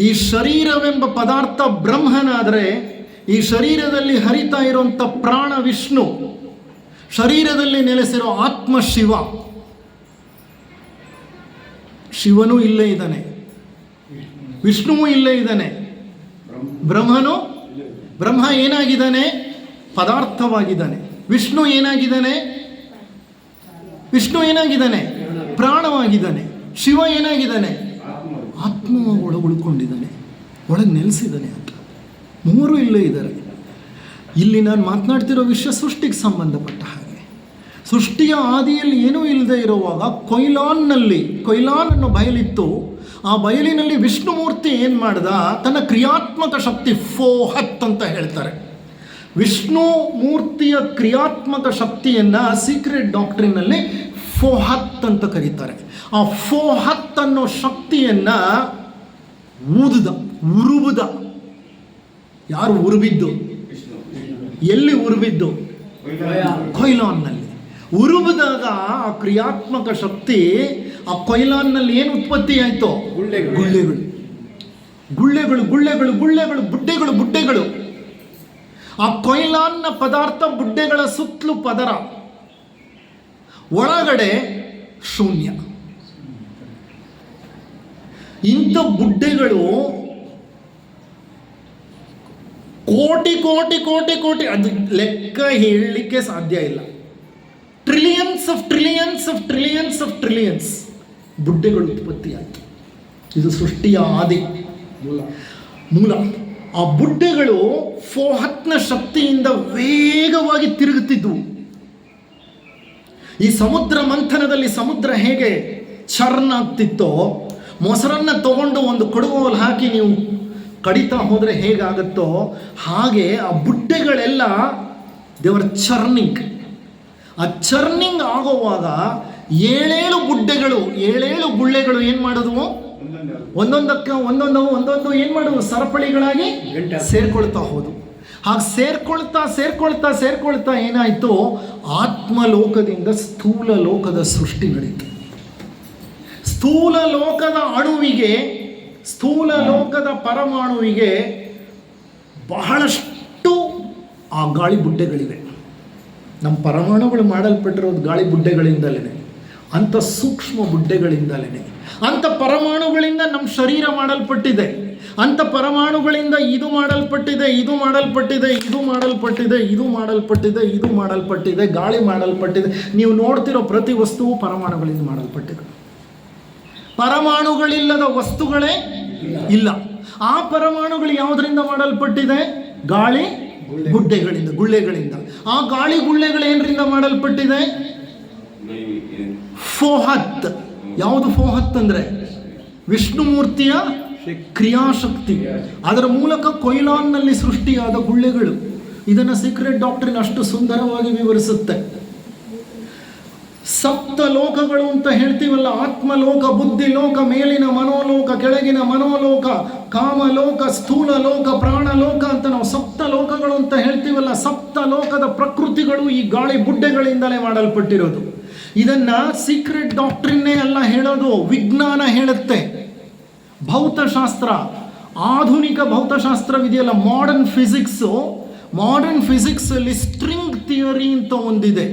Speaker 1: ಈ ಶರೀರವೆಂಬ ಪದಾರ್ಥ ಬ್ರಹ್ಮನಾದರೆ ಈ ಶರೀರದಲ್ಲಿ ಹರಿತಾ ಇರುವಂಥ ಪ್ರಾಣ ವಿಷ್ಣು, ಶರೀರದಲ್ಲಿ ನೆಲೆಸಿರೋ ಆತ್ಮ ಶಿವ. ಶಿವನೂ ಇಲ್ಲೇ ಇದ್ದಾನೆ, ವಿಷ್ಣುವೂ ಇಲ್ಲೇ ಇದ್ದಾನೆ, ಬ್ರಹ್ಮನು, ಬ್ರಹ್ಮ ಏನಾಗಿದ್ದಾನೆ? ಪದಾರ್ಥವಾಗಿದ್ದಾನೆ. ವಿಷ್ಣು ಏನಾಗಿದ್ದಾನೆ? ವಿಷ್ಣು ಏನಾಗಿದ್ದಾನೆ? ಪ್ರಾಣವಾಗಿದ್ದಾನೆ. ಶಿವ ಏನಾಗಿದ್ದಾನೆ? ಆತ್ಮ ಒಳಗೆ ಉಳ್ಕೊಂಡಿದ್ದಾನೆ, ಒಳಗೆ ನೆಲೆಸಿದ್ದಾನೆ ಅಂತ. ಮೂವರು ಇಲ್ಲೇ ಇದ್ದಾರೆ. ಇಲ್ಲಿ ನಾನು ಮಾತನಾಡ್ತಿರೋ ವಿಷಯ ಸೃಷ್ಟಿಗೆ ಸಂಬಂಧಪಟ್ಟ ಹಾಗೆ. ಸೃಷ್ಟಿಯ ಆದಿಯಲ್ಲಿ ಏನೂ ಇಲ್ಲದೆ ಇರುವಾಗ ಕೊಯ್ಲಾನ್ ಅನ್ನೋ ಬಯಲಿತ್ತು. ಆ ಬಯಲಿನಲ್ಲಿ ವಿಷ್ಣುಮೂರ್ತಿ ಏನು ಮಾಡ್ದ? ತನ್ನ ಕ್ರಿಯಾತ್ಮಕ ಶಕ್ತಿ, ಫೋಹತ್ ಅಂತ ಹೇಳ್ತಾರೆ. ವಿಷ್ಣು ಮೂರ್ತಿಯ ಕ್ರಿಯಾತ್ಮಕ ಶಕ್ತಿಯನ್ನು ಸೀಕ್ರೆಟ್ ಡಾಕ್ಟ್ರಿನಲ್ಲಿ ಫೋಹತ್ ಅಂತ ಕರೀತಾರೆ. ಆ ಫೋಹತ್ ಅನ್ನೋ ಶಕ್ತಿಯನ್ನು ಉರುಬಿದ. ಯಾರು ಉರುಬಿದ್ದು? ಎಲ್ಲಿ ಉರುಬಿದ್ದು? ಕೊಯ್ಲಾನ್ನಲ್ಲಿ. ಉರುಬಿದಾಗ ಆ ಕ್ರಿಯಾತ್ಮಕ ಶಕ್ತಿ ಆ ಕೊಯ್ಲಾನ್ನಲ್ಲಿ ಏನು ಉತ್ಪತ್ತಿ ಆಯಿತು? ಗುಳ್ಳೆಗಳು, ಗುಳ್ಳೆಗಳು, ಗುಳ್ಳೆಗಳು, ಗುಳ್ಳೆಗಳು, ಬುಡ್ಡೆಗಳು, ಬುಡ್ಡೆಗಳು. ಆ ಕೊಯ್ಲಾನ್ನ ಪದಾರ್ಥ ಬುಡ್ಡೆಗಳ ಸುತ್ತಲೂ ಪದರ, ಒಳಗಡೆ ಶೂನ್ಯ. ಇಂಥ ಬುಡ್ಡೆಗಳು ಕೋಟಿ ಕೋಟಿ ಕೋಟಿ ಕೋಟಿ, ಅದು ಲೆಕ್ಕ ಹೇಳಲಿಕ್ಕೆ ಸಾಧ್ಯ ಇಲ್ಲ. Trillions of trillions of trillions of trillions ಬುಡ್ಡೆಗಳು ಉತ್ಪತ್ತಿ ಆಯಿತು. ಇದು ಸೃಷ್ಟಿಯ ಆದಿ ಮೂಲ. ಆ ಬುಡ್ಡೆಗಳು ಫೋಹತ್ನ ಶಕ್ತಿಯಿಂದ ವೇಗವಾಗಿ ತಿರುಗುತ್ತಿದ್ದವು. ಈ ಸಮುದ್ರ ಮಂಥನದಲ್ಲಿ ಸಮುದ್ರ ಹೇಗೆ ಚರ್ನ್ ಆಗ್ತಿತ್ತೋ, ಮೊಸರನ್ನು ತಗೊಂಡು ಒಂದು ಕೊಡಗೋಲು ಹಾಕಿ ನೀವು ಕಡಿತಾ ಹೋದರೆ ಹೇಗಾಗುತ್ತೋ ಹಾಗೆ ಆ ಬುಡ್ಡೆಗಳೆಲ್ಲ ದೇವರ ಚರ್ನಿಂಗ್. ಆ ಚರ್ನಿಂಗ್ ಆಗೋವಾಗ ಏಳೇಳು ಬುಡ್ಡೆಗಳು, ಏಳೇಳು ಗುಳ್ಳೆಗಳು ಏನು ಮಾಡಿದ್ವು? ಒಂದೊಂದಕ್ಕೆ ಒಂದೊಂದು ಏನು ಮಾಡುವು? ಸರಪಳಿಗಳಾಗಿ ಸೇರ್ಕೊಳ್ತಾ ಹೋದವು. ಹಾಗೆ ಸೇರ್ಕೊಳ್ತಾ ಸೇರ್ಕೊಳ್ತಾ ಸೇರ್ಕೊಳ್ತಾ ಏನಾಯಿತು? ಆತ್ಮಲೋಕದಿಂದ ಸ್ಥೂಲ ಲೋಕದ ಸೃಷ್ಟಿ ನಡೀತು. ಸ್ಥೂಲ ಲೋಕದ ಅಣುವಿಗೆ, ಸ್ಥೂಲ ಲೋಕದ ಪರಮಾಣುವಿಗೆ ಬಹಳಷ್ಟು ಆ ಗಾಳಿ ಬುಡ್ಡೆಗಳಿವೆ. ನಮ್ಮ ಪರಮಾಣುಗಳು ಮಾಡಲ್ಪಟ್ಟಿರೋದು ಗಾಳಿ ಬುಡ್ಡೆಗಳಿಂದಲೇ. ಅಂಥ ಸೂಕ್ಷ್ಮ ಬುಡ್ಡೆಗಳಿಂದಲೇ, ಅಂಥ ಪರಮಾಣುಗಳಿಂದ ನಮ್ಮ ಶರೀರ ಮಾಡಲ್ಪಟ್ಟಿದೆ, ಅಂಥ ಪರಮಾಣುಗಳಿಂದ ಇದು ಮಾಡಲ್ಪಟ್ಟಿದೆ, ಇದು ಮಾಡಲ್ಪಟ್ಟಿದೆ, ಇದು ಮಾಡಲ್ಪಟ್ಟಿದೆ, ಇದು ಮಾಡಲ್ಪಟ್ಟಿದೆ, ಇದು ಮಾಡಲ್ಪಟ್ಟಿದೆ, ಗಾಳಿ ಮಾಡಲ್ಪಟ್ಟಿದೆ. ನೀವು ನೋಡ್ತಿರೋ ಪ್ರತಿ ವಸ್ತುವು ಪರಮಾಣುಗಳಿಂದ ಮಾಡಲ್ಪಟ್ಟಿದೆ. ಪರಮಾಣುಗಳಿಲ್ಲದ ವಸ್ತುಗಳೇ ಇಲ್ಲ. ಆ ಪರಮಾಣುಗಳು ಯಾವುದರಿಂದ ಮಾಡಲ್ಪಟ್ಟಿದೆ? ಗಾಳಿ ಗುಡ್ಡೆಗಳಿಂದ, ಗುಳ್ಳೆಗಳಿಂದ. ಆ ಗಾಳಿ ಗುಳ್ಳೆಗಳು ಏನರಿಂದ ಮಾಡಲ್ಪಟ್ಟಿದೆ? ಫೋಹತ್. ಯಾವುದು ಫೋಹತ್ ಅಂದರೆ ವಿಷ್ಣುಮೂರ್ತಿಯ ಕ್ರಿಯಾಶಕ್ತಿ. ಅದರ ಮೂಲಕ ಕೊಯ್ಲಾನ್ನಲ್ಲಿ ಸೃಷ್ಟಿಯಾದ ಗುಳ್ಳೆಗಳು. ಇದನ್ನು ಸೀಕ್ರೆಟ್ ಡಾಕ್ಟ್ರಿನ್ ಅಷ್ಟು ಸುಂದರವಾಗಿ ವಿವರಿಸುತ್ತೆ. ಸಪ್ತ ಲೋಕಗಳು ಅಂತ ಹೇಳ್ತೀವಲ್ಲ, ಆತ್ಮಲೋಕ, ಬುದ್ಧಿಲೋಕ, ಮೇಲಿನ ಮನೋಲೋಕ, ಕೆಳಗಿನ ಮನೋಲೋಕ, ಕಾಮಲೋಕ, ಸ್ಥೂಲ ಲೋಕ, ಪ್ರಾಣಲೋಕ ಅಂತ ನಾವು ಸಪ್ತ ಲೋಕಗಳು ಅಂತ ಹೇಳ್ತೀವಲ್ಲ. ಸಪ್ತ ಲೋಕದ ಪ್ರಕೃತಿಗಳು ಈ ಗಾಳಿ ಬುಡ್ಡೆಗಳಿಂದಲೇ ಮಾಡಲ್ಪಟ್ಟಿರೋದು. ಇದನ್ನ ಸೀಕ್ರೆಟ್ ಡಾಕ್ಟ್ರಿನ್ನೇ ಅಲ್ಲ ಹೇಳೋದು, ವಿಜ್ಞಾನ ಹೇಳುತ್ತೆ. ಭೌತಶಾಸ್ತ್ರ, ಆಧುನಿಕ ಭೌತಶಾಸ್ತ್ರವಿದೆಯಲ್ಲ, ಮಾಡರ್ನ್ ಫಿಸಿಕ್ಸ್ ಅಲ್ಲಿ ಸ್ಟ್ರಿಂಗ್ ಥಿಯರಿ ಅಂತ ಒಂದಿದೆ,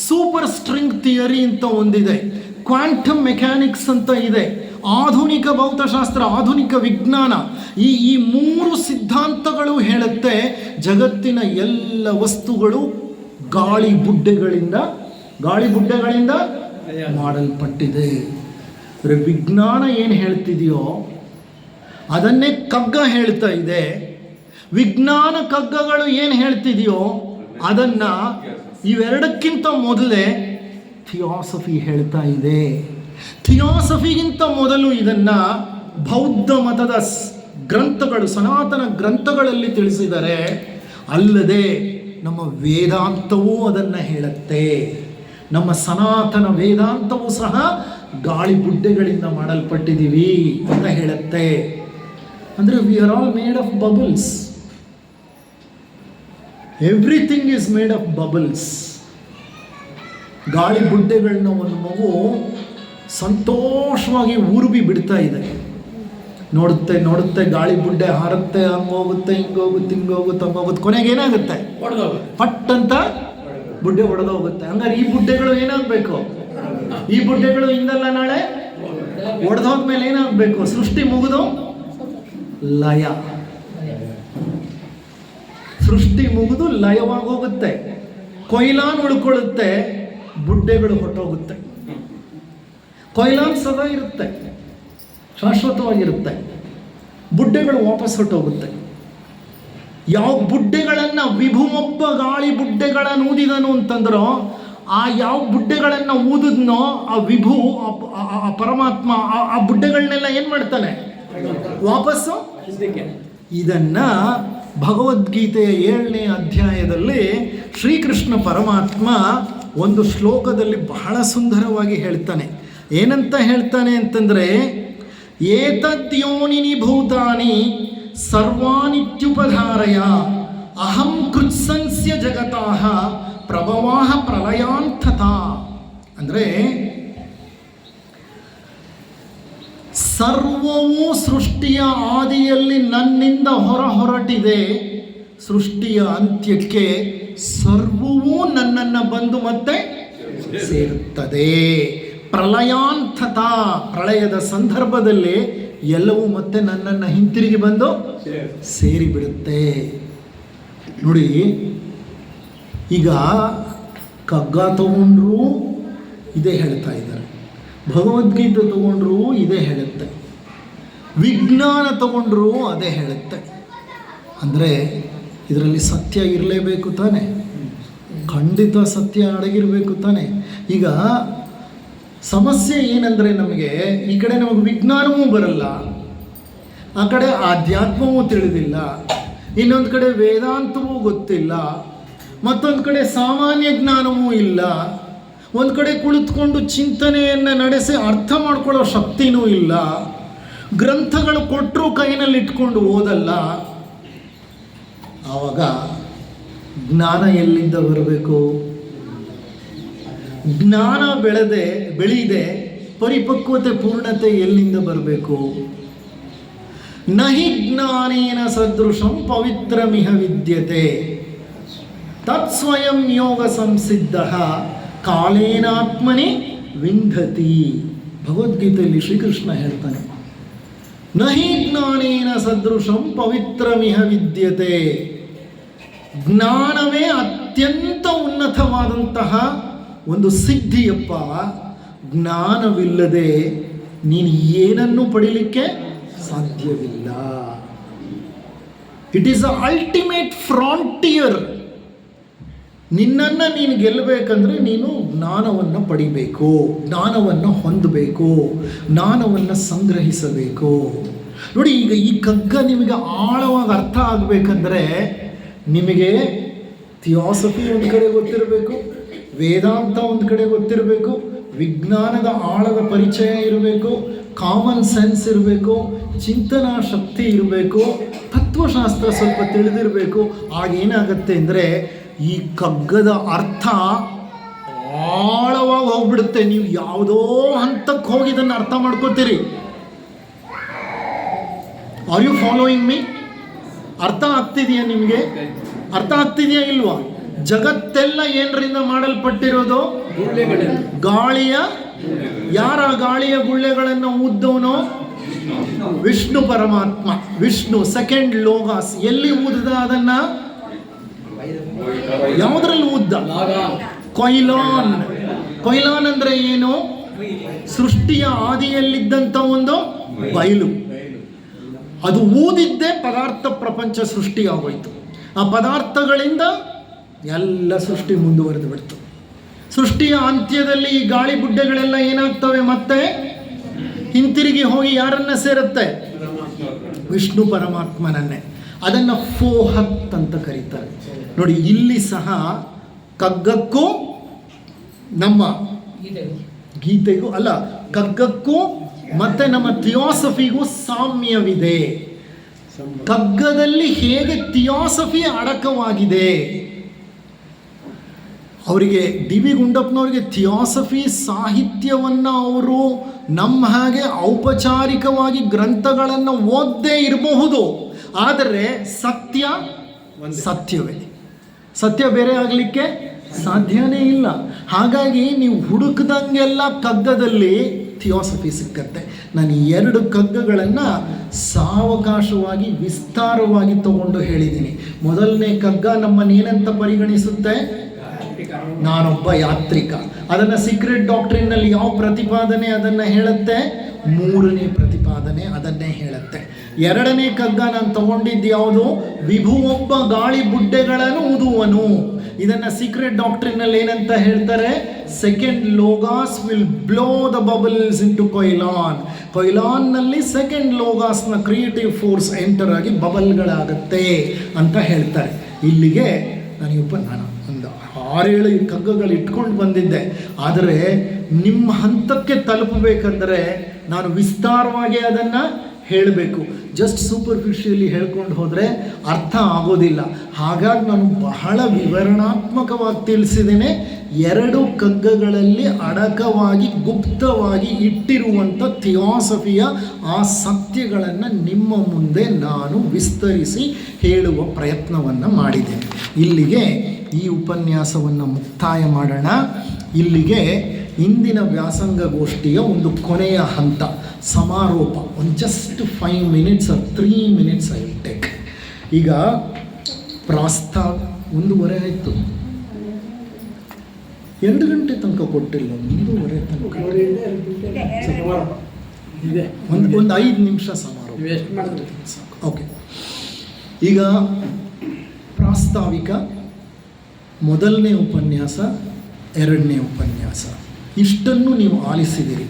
Speaker 1: ಸೂಪರ್ ಸ್ಟ್ರಿಂಗ್ ಥಿಯರಿ ಅಂತ ಒಂದಿದೆ, ಕ್ವಾಂಟಮ್ ಮೆಕ್ಯಾನಿಕ್ಸ್ ಅಂತ ಇದೆ. ಆಧುನಿಕ ಭೌತಶಾಸ್ತ್ರ, ಆಧುನಿಕ ವಿಜ್ಞಾನ, ಈ ಮೂರು ಸಿದ್ಧಾಂತಗಳು ಹೇಳುತ್ತೆ ಜಗತ್ತಿನ ಎಲ್ಲ ವಸ್ತುಗಳು ಗಾಳಿ ಬುಡ್ಡೆಗಳಿಂದ ಮಾಡಲ್ಪಟ್ಟಿದೆ. ವಿಜ್ಞಾನ ಏನು ಹೇಳ್ತಿದೆಯೋ ಅದನ್ನೇ ಕಗ್ಗ ಹೇಳ್ತಾ ಇದೆ. ವಿಜ್ಞಾನ ಕಗ್ಗಗಳು ಏನು ಹೇಳ್ತಿದೆಯೋ ಅದನ್ನ ಇವೆರಡಕ್ಕಿಂತ ಮೊದಲೇ ಥಿಯಾಸಫಿ ಹೇಳ್ತಾ ಇದೆ. ಥಿಯಾಸಫಿಗಿಂತ ಮೊದಲು ಇದನ್ನ ಬೌದ್ಧ ಮತದ ಗ್ರಂಥಗಳು, ಸನಾತನ ಗ್ರಂಥಗಳಲ್ಲಿ ತಿಳಿಸಿದ್ದಾರೆ. ಅಲ್ಲದೆ ನಮ್ಮ ವೇದಾಂತವೂ ಅದನ್ನು ಹೇಳುತ್ತೆ. ನಮ್ಮ ಸನಾತನ ವೇದಾಂತವೂ ಸಹ ಗಾಳಿ ಬುಡ್ಡೆಗಳಿಂದ ಮಾಡಲ್ಪಟ್ಟಿದ್ದೀವಿ ಅಂತ ಹೇಳುತ್ತೆ. ಅಂದರೆ we are all made of bubbles. Everything is made of bubbles. ಗಾಳಿ ಬುಡ್ಡೆಗಳನ್ನ ಒಂದು ಮಗು ಸಂತೋಷವಾಗಿ ಉರುಬಿ ಬಿಡ್ತಾ ಇದೆ. ನೋಡುತ್ತೆ ಗಾಳಿ ಬುಡ್ಡೆ ಹಾರುತ್ತೆ, ಹಂಗೋಗುತ್ತೆ, ಹಿಂಗೋಗುತ್ತೆ. ಕೊನೆಗೆ ಏನಾಗುತ್ತೆ? ಪಟ್ ಅಂತ ಬುಡ್ಡೆ ಒಡೆದೋಗುತ್ತೆ. ಹಂಗಾರೆ ಈ ಬುಡ್ಡೆಗಳು ಏನಾಗಬೇಕು? ಈ ಬುಡ್ಡೆಗಳು ಇಂದಲ್ಲ ನಾಳೆ ಒಡೆದೋದ್ಮೇಲೆ ಏನಾಗಬೇಕು? ಸೃಷ್ಟಿ ಮುಗಿದು ಲಯ. ಸೃಷ್ಟಿ ಮುಗಿದು ಲಯವಾಗೋಗುತ್ತೆ. ಕೊಯ್ಲಾನ್ ಉಳ್ಕೊಳ್ಳುತ್ತೆ, ಬುಡ್ಡೆಗಳು ಹೊಟ್ಟೋಗುತ್ತೆ. ಕೊಯ್ಲಾನ್ ಸದಾ ಇರುತ್ತೆ, ಶಾಶ್ವತವಾಗಿರುತ್ತೆ. ಬುಡ್ಡೆಗಳು ವಾಪಸ್ ಹೊಟ್ಟೋಗುತ್ತೆ. ಯಾವ ಬುಡ್ಡೆಗಳನ್ನು ವಿಭುವೊಬ್ಬ ಗಾಳಿ ಬುಡ್ಡೆಗಳನ್ನು ಊದಿದನು ಅಂತಂದ್ರೋ, ಆ ಯಾವ ಬುಡ್ಡೆಗಳನ್ನು ಊದಿದ್ನೋ ಆ ವಿಭು, ಆ ಪರಮಾತ್ಮ ಆ ಬುಡ್ಡೆಗಳನ್ನೆಲ್ಲ ಏನು ಮಾಡ್ತಾನೆ? ವಾಪಸ್ಸು. ಇದನ್ನ ಭಗವದ್ಗೀತೆಯ 7ನೇ ಅಧ್ಯಾಯದಲ್ಲಿ ಶ್ರೀಕೃಷ್ಣ ಪರಮಾತ್ಮ ಒಂದು ಶ್ಲೋಕದಲ್ಲಿ ಬಹಳ ಸುಂದರವಾಗಿ ಹೇಳ್ತಾನೆ. ಏನಂತ ಹೇಳ್ತಾನೆ ಅಂತಂದರೆ, ಏತದ್ಯೋನಿನಿ ಭೂತಾನಿ ಸರ್ವಾನಿತ್ಯುಪಧಾರಯ ಅಹಂ ಕೃತ್ಸಂಸ್ಯ ಜಗತಾಃ ಪ್ರಭವಾಃ ಪ್ರಳಯಾಂತಥಾ. ಅಂದರೆ ಸರ್ವವೂ ಸೃಷ್ಟಿಯ ಆದಿಯಲ್ಲಿ ನನ್ನಿಂದ ಹೊರಟಿದೆ, ಸೃಷ್ಟಿಯ ಅಂತ್ಯಕ್ಕೆ ಸರ್ವವೂ ನನ್ನನ್ನು ಬಂದು ಮತ್ತೆ ಸೇರುತ್ತದೆ. ಪ್ರಳಯಾಂತಥ, ಪ್ರಳಯದ ಸಂದರ್ಭದಲ್ಲಿ ಎಲ್ಲವೂ ಮತ್ತೆ ನನ್ನನ್ನು ಹಿಂತಿರುಗಿ ಬಂದು ಸೇರಿಬಿಡುತ್ತೆ. ನೋಡಿ, ಈಗ ಕಗ್ಗ ತಗೊಂಡ್ರೂ ಇದೇ ಹೇಳ್ತಾ ಇದ್ದಾರೆ, ಭಗವದ್ಗೀತೆ ತಗೊಂಡ್ರೂ ಇದೇ ಹೇಳುತ್ತೆ, ವಿಜ್ಞಾನ ತಗೊಂಡ್ರೂ ಅದೇ ಹೇಳುತ್ತೆ. ಅಂದರೆ ಇದರಲ್ಲಿ ಸತ್ಯ ಇರಲೇಬೇಕು ತಾನೆ? ಖಂಡಿತ ಸತ್ಯ ಅಡಗಿರಬೇಕು ತಾನೆ? ಈಗ ಸಮಸ್ಯೆ ಏನಂದರೆ, ನಮಗೆ ಈ ಕಡೆ ನಮಗೆ ವಿಜ್ಞಾನವೂ ಬರಲ್ಲ, ಆ ಕಡೆ ಆಧ್ಯಾತ್ಮವೂ ತಿಳಿದಿಲ್ಲ, ಇನ್ನೊಂದು ಕಡೆ ವೇದಾಂತವೂ ಗೊತ್ತಿಲ್ಲ, ಮತ್ತೊಂದು ಕಡೆ ಸಾಮಾನ್ಯ ಜ್ಞಾನವೂ ಇಲ್ಲ, ಒಂದು ಕಡೆ ಕುಳಿತುಕೊಂಡು ಚಿಂತನೆಯನ್ನು ನಡೆಸಿ ಅರ್ಥ ಮಾಡ್ಕೊಳ್ಳೋ ಶಕ್ತಿನೂ ಇಲ್ಲ, ಗ್ರಂಥಗಳು ಕೊಟ್ಟರು ಕೈನಲ್ಲಿ ಇಟ್ಕೊಂಡು ಓದಲ್ಲ. ಆವಾಗ ಜ್ಞಾನ ಎಲ್ಲಿಂದ ಬರಬೇಕು? ಜ್ಞಾನ ಬೆಳೆಯದೆ ಪರಿಪಕ್ವತೆ, ಪೂರ್ಣತೆ ಎಲ್ಲಿಂದ ಬರಬೇಕು? ನಹಿ ಜ್ಞಾನೇನ ಸದೃಶಂ ಪವಿತ್ರಮಿಹ ವಿದ್ಯತೆ ತತ್ಸ್ವಯಂ ಯೋಗ ಸಂಸಿದ್ಧ ಕಾಲೇನಾತ್ಮನಿ ವಿಂಧತಿ. ಭಗವದ್ಗೀತೆಯಲ್ಲಿ ಶ್ರೀಕೃಷ್ಣ ಹೇಳ್ತಾನೆ, ನಹಿ ಜ್ಞಾನೇನ ಸದೃಶಂ ಪವಿತ್ರಮಿಹ ವಿದ್ಯತೆ. ಜ್ಞಾನವೇ ಅತ್ಯಂತ ಉನ್ನತವಾದಂತಹ ಒಂದು ಸಿದ್ಧಿಯಪ್ಪ. ಜ್ಞಾನವಿಲ್ಲದೆ ನೀನು ಏನನ್ನು ಪಡಿಲಿಕ್ಕೆ ಸಾಧ್ಯವಿಲ್ಲ. It is a ultimate frontier. ನಿನ್ನನ್ನು ನೀನು ಗೆಲ್ಲಬೇಕಂದ್ರೆ ನೀನು ಜ್ಞಾನವನ್ನು ಪಡಿಬೇಕು, ಜ್ಞಾನವನ್ನು ಹೊಂದಬೇಕು, ಜ್ಞಾನವನ್ನು ಸಂಗ್ರಹಿಸಬೇಕು. ನೋಡಿ, ಈಗ ಈ ಕಗ್ಗ ನಿಮಗೆ ಆಳವಾಗಿ ಅರ್ಥ ಆಗಬೇಕಂದ್ರೆ ನಿಮಗೆ ಥಿಯಾಸಫಿ ಒಂದು ಕಡೆ ಗೊತ್ತಿರಬೇಕು, ವೇದಾಂತ ಒಂದು ಕಡೆ ಗೊತ್ತಿರಬೇಕು, ವಿಜ್ಞಾನದ ಆಳದ ಪರಿಚಯ ಇರಬೇಕು, ಕಾಮನ್ ಸೆನ್ಸ್ ಇರಬೇಕು, ಚಿಂತನಾ ಶಕ್ತಿ ಇರಬೇಕು, ತತ್ವಶಾಸ್ತ್ರ ಸ್ವಲ್ಪ ತಿಳಿದಿರಬೇಕು. ಆಗೇನಾಗತ್ತೆ ಅಂದರೆ ಈ ಕಗ್ಗದ ಅರ್ಥ ಆಳವಾಗಿ ಹೋಗ್ಬಿಡುತ್ತೆ. ನೀವು ಯಾವುದೋ ಹಂತಕ್ಕೆ ಹೋಗಿ ಇದನ್ನು ಅರ್ಥ ಮಾಡ್ಕೋತೀರಿ. Are you following me? ಅರ್ಥ ಆಗ್ತಿದೆಯಾ ನಿಮಗೆ? ಅರ್ಥ ಆಗ್ತಿದೆಯಾ ಇಲ್ವಾ? ಜಗತ್ತೆಲ್ಲ ಏನರಿಂದ ಮಾಡಲ್ಪಟ್ಟಿರೋದು? ಗಾಳಿಯ. ಯಾರ ಗಾಳಿಯ ಗುಳ್ಳೆಗಳನ್ನು ಊದ್ದವನು? ವಿಷ್ಣು ಪರಮಾತ್ಮ. ವಿಷ್ಣು ಸೆಕೆಂಡ್ ಲೋಗಾಸ್. ಎಲ್ಲಿ ಊದ್ದ ಅದನ್ನ? ಯಾವುದ್ರಲ್ಲಿ ಊದ್ದ? ಕೊಯ್ಲಾನ್. ಕೊಯ್ಲಾನ್ ಅಂದ್ರೆ ಏನು? ಸೃಷ್ಟಿಯ ಆದಿಯಲ್ಲಿದ್ದಂಥ ಒಂದು ಬಯಲು. ಅದು ಊದಿದ್ದೇ ಪದಾರ್ಥ ಪ್ರಪಂಚ ಸೃಷ್ಟಿಯಾಗೋಯ್ತು. ಆ ಪದಾರ್ಥಗಳಿಂದ ಎಲ್ಲ ಸೃಷ್ಟಿ ಮುಂದುವರೆದು ಬಿಡ್ತು. ಸೃಷ್ಟಿಯ ಅಂತ್ಯದಲ್ಲಿ ಈ ಗಾಳಿ ಬುಡ್ಡೆಗಳೆಲ್ಲ ಏನಾಗ್ತವೆ? ಮತ್ತೆ ಹಿಂತಿರುಗಿ ಹೋಗಿ ಯಾರನ್ನ ಸೇರುತ್ತೆ? ವಿಷ್ಣು ಪರಮಾತ್ಮನನ್ನೇ. ಅದನ್ನು ಫೋಹತ್ ಅಂತ ಕರೀತಾರೆ. ನೋಡಿ, ಇಲ್ಲಿ ಸಹ ಕಗ್ಗಕ್ಕೂ ನಮ್ಮ ಗೀತೆಗೂ ಅಲ್ಲ, ಕಗ್ಗಕ್ಕೂ ಮತ್ತೆ ನಮ್ಮ ಥಿಯಾಸಫಿಗೂ ಸಾಮ್ಯವಿದೆ. ಕಗ್ಗದಲ್ಲಿ ಹೇಗೆ ಥಿಯಾಸಫಿ ಅಡಕವಾಗಿದೆ. ಅವರಿಗೆ ಡಿ ವಿ ಗುಂಡಪ್ಪನವರಿಗೆ ಥಿಯಾಸಫಿ ಸಾಹಿತ್ಯವನ್ನು ಅವರು ನಮ್ಮ ಹಾಗೆ ಔಪಚಾರಿಕವಾಗಿ ಗ್ರಂಥಗಳನ್ನು ಓದದೇ ಇರಬಹುದು, ಆದರೆ ಸತ್ಯ ಸತ್ಯವೇ. ಸತ್ಯ ಬೇರೆ ಆಗಲಿಕ್ಕೆ ಸಾಧ್ಯನೇ ಇಲ್ಲ. ಹಾಗಾಗಿ ನೀವು ಹುಡುಕದಂಗೆಲ್ಲ ಕಗ್ಗದಲ್ಲಿ ಥಿಯಾಸಫಿ ಸಿಕ್ಕತ್ತೆ. ನಾನು 2 ಕಗ್ಗಗಳನ್ನು ಸಾವಕಾಶವಾಗಿ ವಿಸ್ತಾರವಾಗಿ ತಗೊಂಡು ಹೇಳಿದ್ದೀನಿ. ಮೊದಲನೇ ಕಗ್ಗ ನಮ್ಮನ್ನೇನಂತ ಪರಿಗಣಿಸುತ್ತೆ? ನಾನೊಬ್ಬ ಯಾತ್ರಿಕ. ಅದನ್ನು ಸೀಕ್ರೆಟ್ ಡಾಕ್ಟ್ರಿನ್ನಲ್ಲಿ ಯಾವ ಪ್ರತಿಪಾದನೆ ಅದನ್ನು ಹೇಳುತ್ತೆ? 3ನೇ ಪ್ರತಿಪಾದನೆ ಅದನ್ನೇ ಹೇಳುತ್ತೆ. 2ನೇ ಕಗ್ಗ ನಾನು ತಗೊಂಡಿದ್ದು ಯಾವುದು? ವಿಭು ಒಬ್ಬ ಗಾಳಿ ಬುಡ್ಡೆಗಳನ್ನು ಊದುವನು. ಇದನ್ನು ಸೀಕ್ರೆಟ್ ಡಾಕ್ಟ್ರಿನಲ್ಲಿ ಏನಂತ ಹೇಳ್ತಾರೆ? Second logos will blow the bubbles into koilon. ಕೊಯ್ಲಾನ್ನಲ್ಲಿ ಸೆಕೆಂಡ್ ಲೋಗಾಸ್ನ ಕ್ರಿಯೇಟಿವ್ ಫೋರ್ಸ್ ಎಂಟರ್ ಆಗಿ ಬಬಲ್ಗಳಾಗತ್ತೆ ಅಂತ ಹೇಳ್ತಾರೆ. ಇಲ್ಲಿಗೆ ನಾನು ಒಂದು 6-7 ಕಗ್ಗಗಳು ಇಟ್ಕೊಂಡು ಬಂದಿದ್ದೆ. ಆದರೆ ನಿಮ್ಮ ಹಂತಕ್ಕೆ ತಲುಪಬೇಕಂದ್ರೆ ನಾನು ವಿಸ್ತಾರವಾಗಿ ಅದನ್ನು ಹೇಳಬೇಕು. ಜಸ್ಟ್ ಸೂಪರ್ಫಿಷಿಯಲಿ ಹೇಳ್ಕೊಂಡು ಹೋದರೆ ಅರ್ಥ ಆಗೋದಿಲ್ಲ. ಹಾಗಾಗಿ ನಾನು ಬಹಳ ವಿವರಣಾತ್ಮಕವಾಗಿ ತಿಳಿಸಿದ್ದೇನೆ. 2 ಕಗ್ಗಗಳಲ್ಲಿ ಅಡಕವಾಗಿ ಗುಪ್ತವಾಗಿ ಇಟ್ಟಿರುವಂಥ ಥಿಯಾಸಫಿಯ ಆ ಸತ್ಯಗಳನ್ನು ನಿಮ್ಮ ಮುಂದೆ ನಾನು ವಿಸ್ತರಿಸಿ ಹೇಳುವ ಪ್ರಯತ್ನವನ್ನು ಮಾಡಿದ್ದೇನೆ. ಇಲ್ಲಿಗೆ ಈ ಉಪನ್ಯಾಸವನ್ನು ಮುಕ್ತಾಯ ಮಾಡೋಣ. ಇಲ್ಲಿಗೆ ಇಂದಿನ ವ್ಯಾಸಂಗಗೋಷ್ಠಿಯ ಒಂದು ಕೊನೆಯ ಹಂತ, ಸಮಾರೋಪ. ಒಂದು just 5 minutes or 3 minutes I will take. ಈಗ ಪ್ರಾಸ್ತಾವ 1:30 ಆಯಿತು. 2 ಗಂಟೆ ತನಕ ಕೊಟ್ಟಿಲ್ಲ, 1:30 ತನಕ. ಒಂದು 5 ನಿಮಿಷ ಸಮಾರೋಪ. ಓಕೆ. ಈಗ ಪ್ರಾಸ್ತಾವಿಕ, ಮೊದಲನೇ ಉಪನ್ಯಾಸ, 2ನೇ ಉಪನ್ಯಾಸ, ಇಷ್ಟನ್ನು ನೀವು ಆಲಿಸಿದಿರಿ.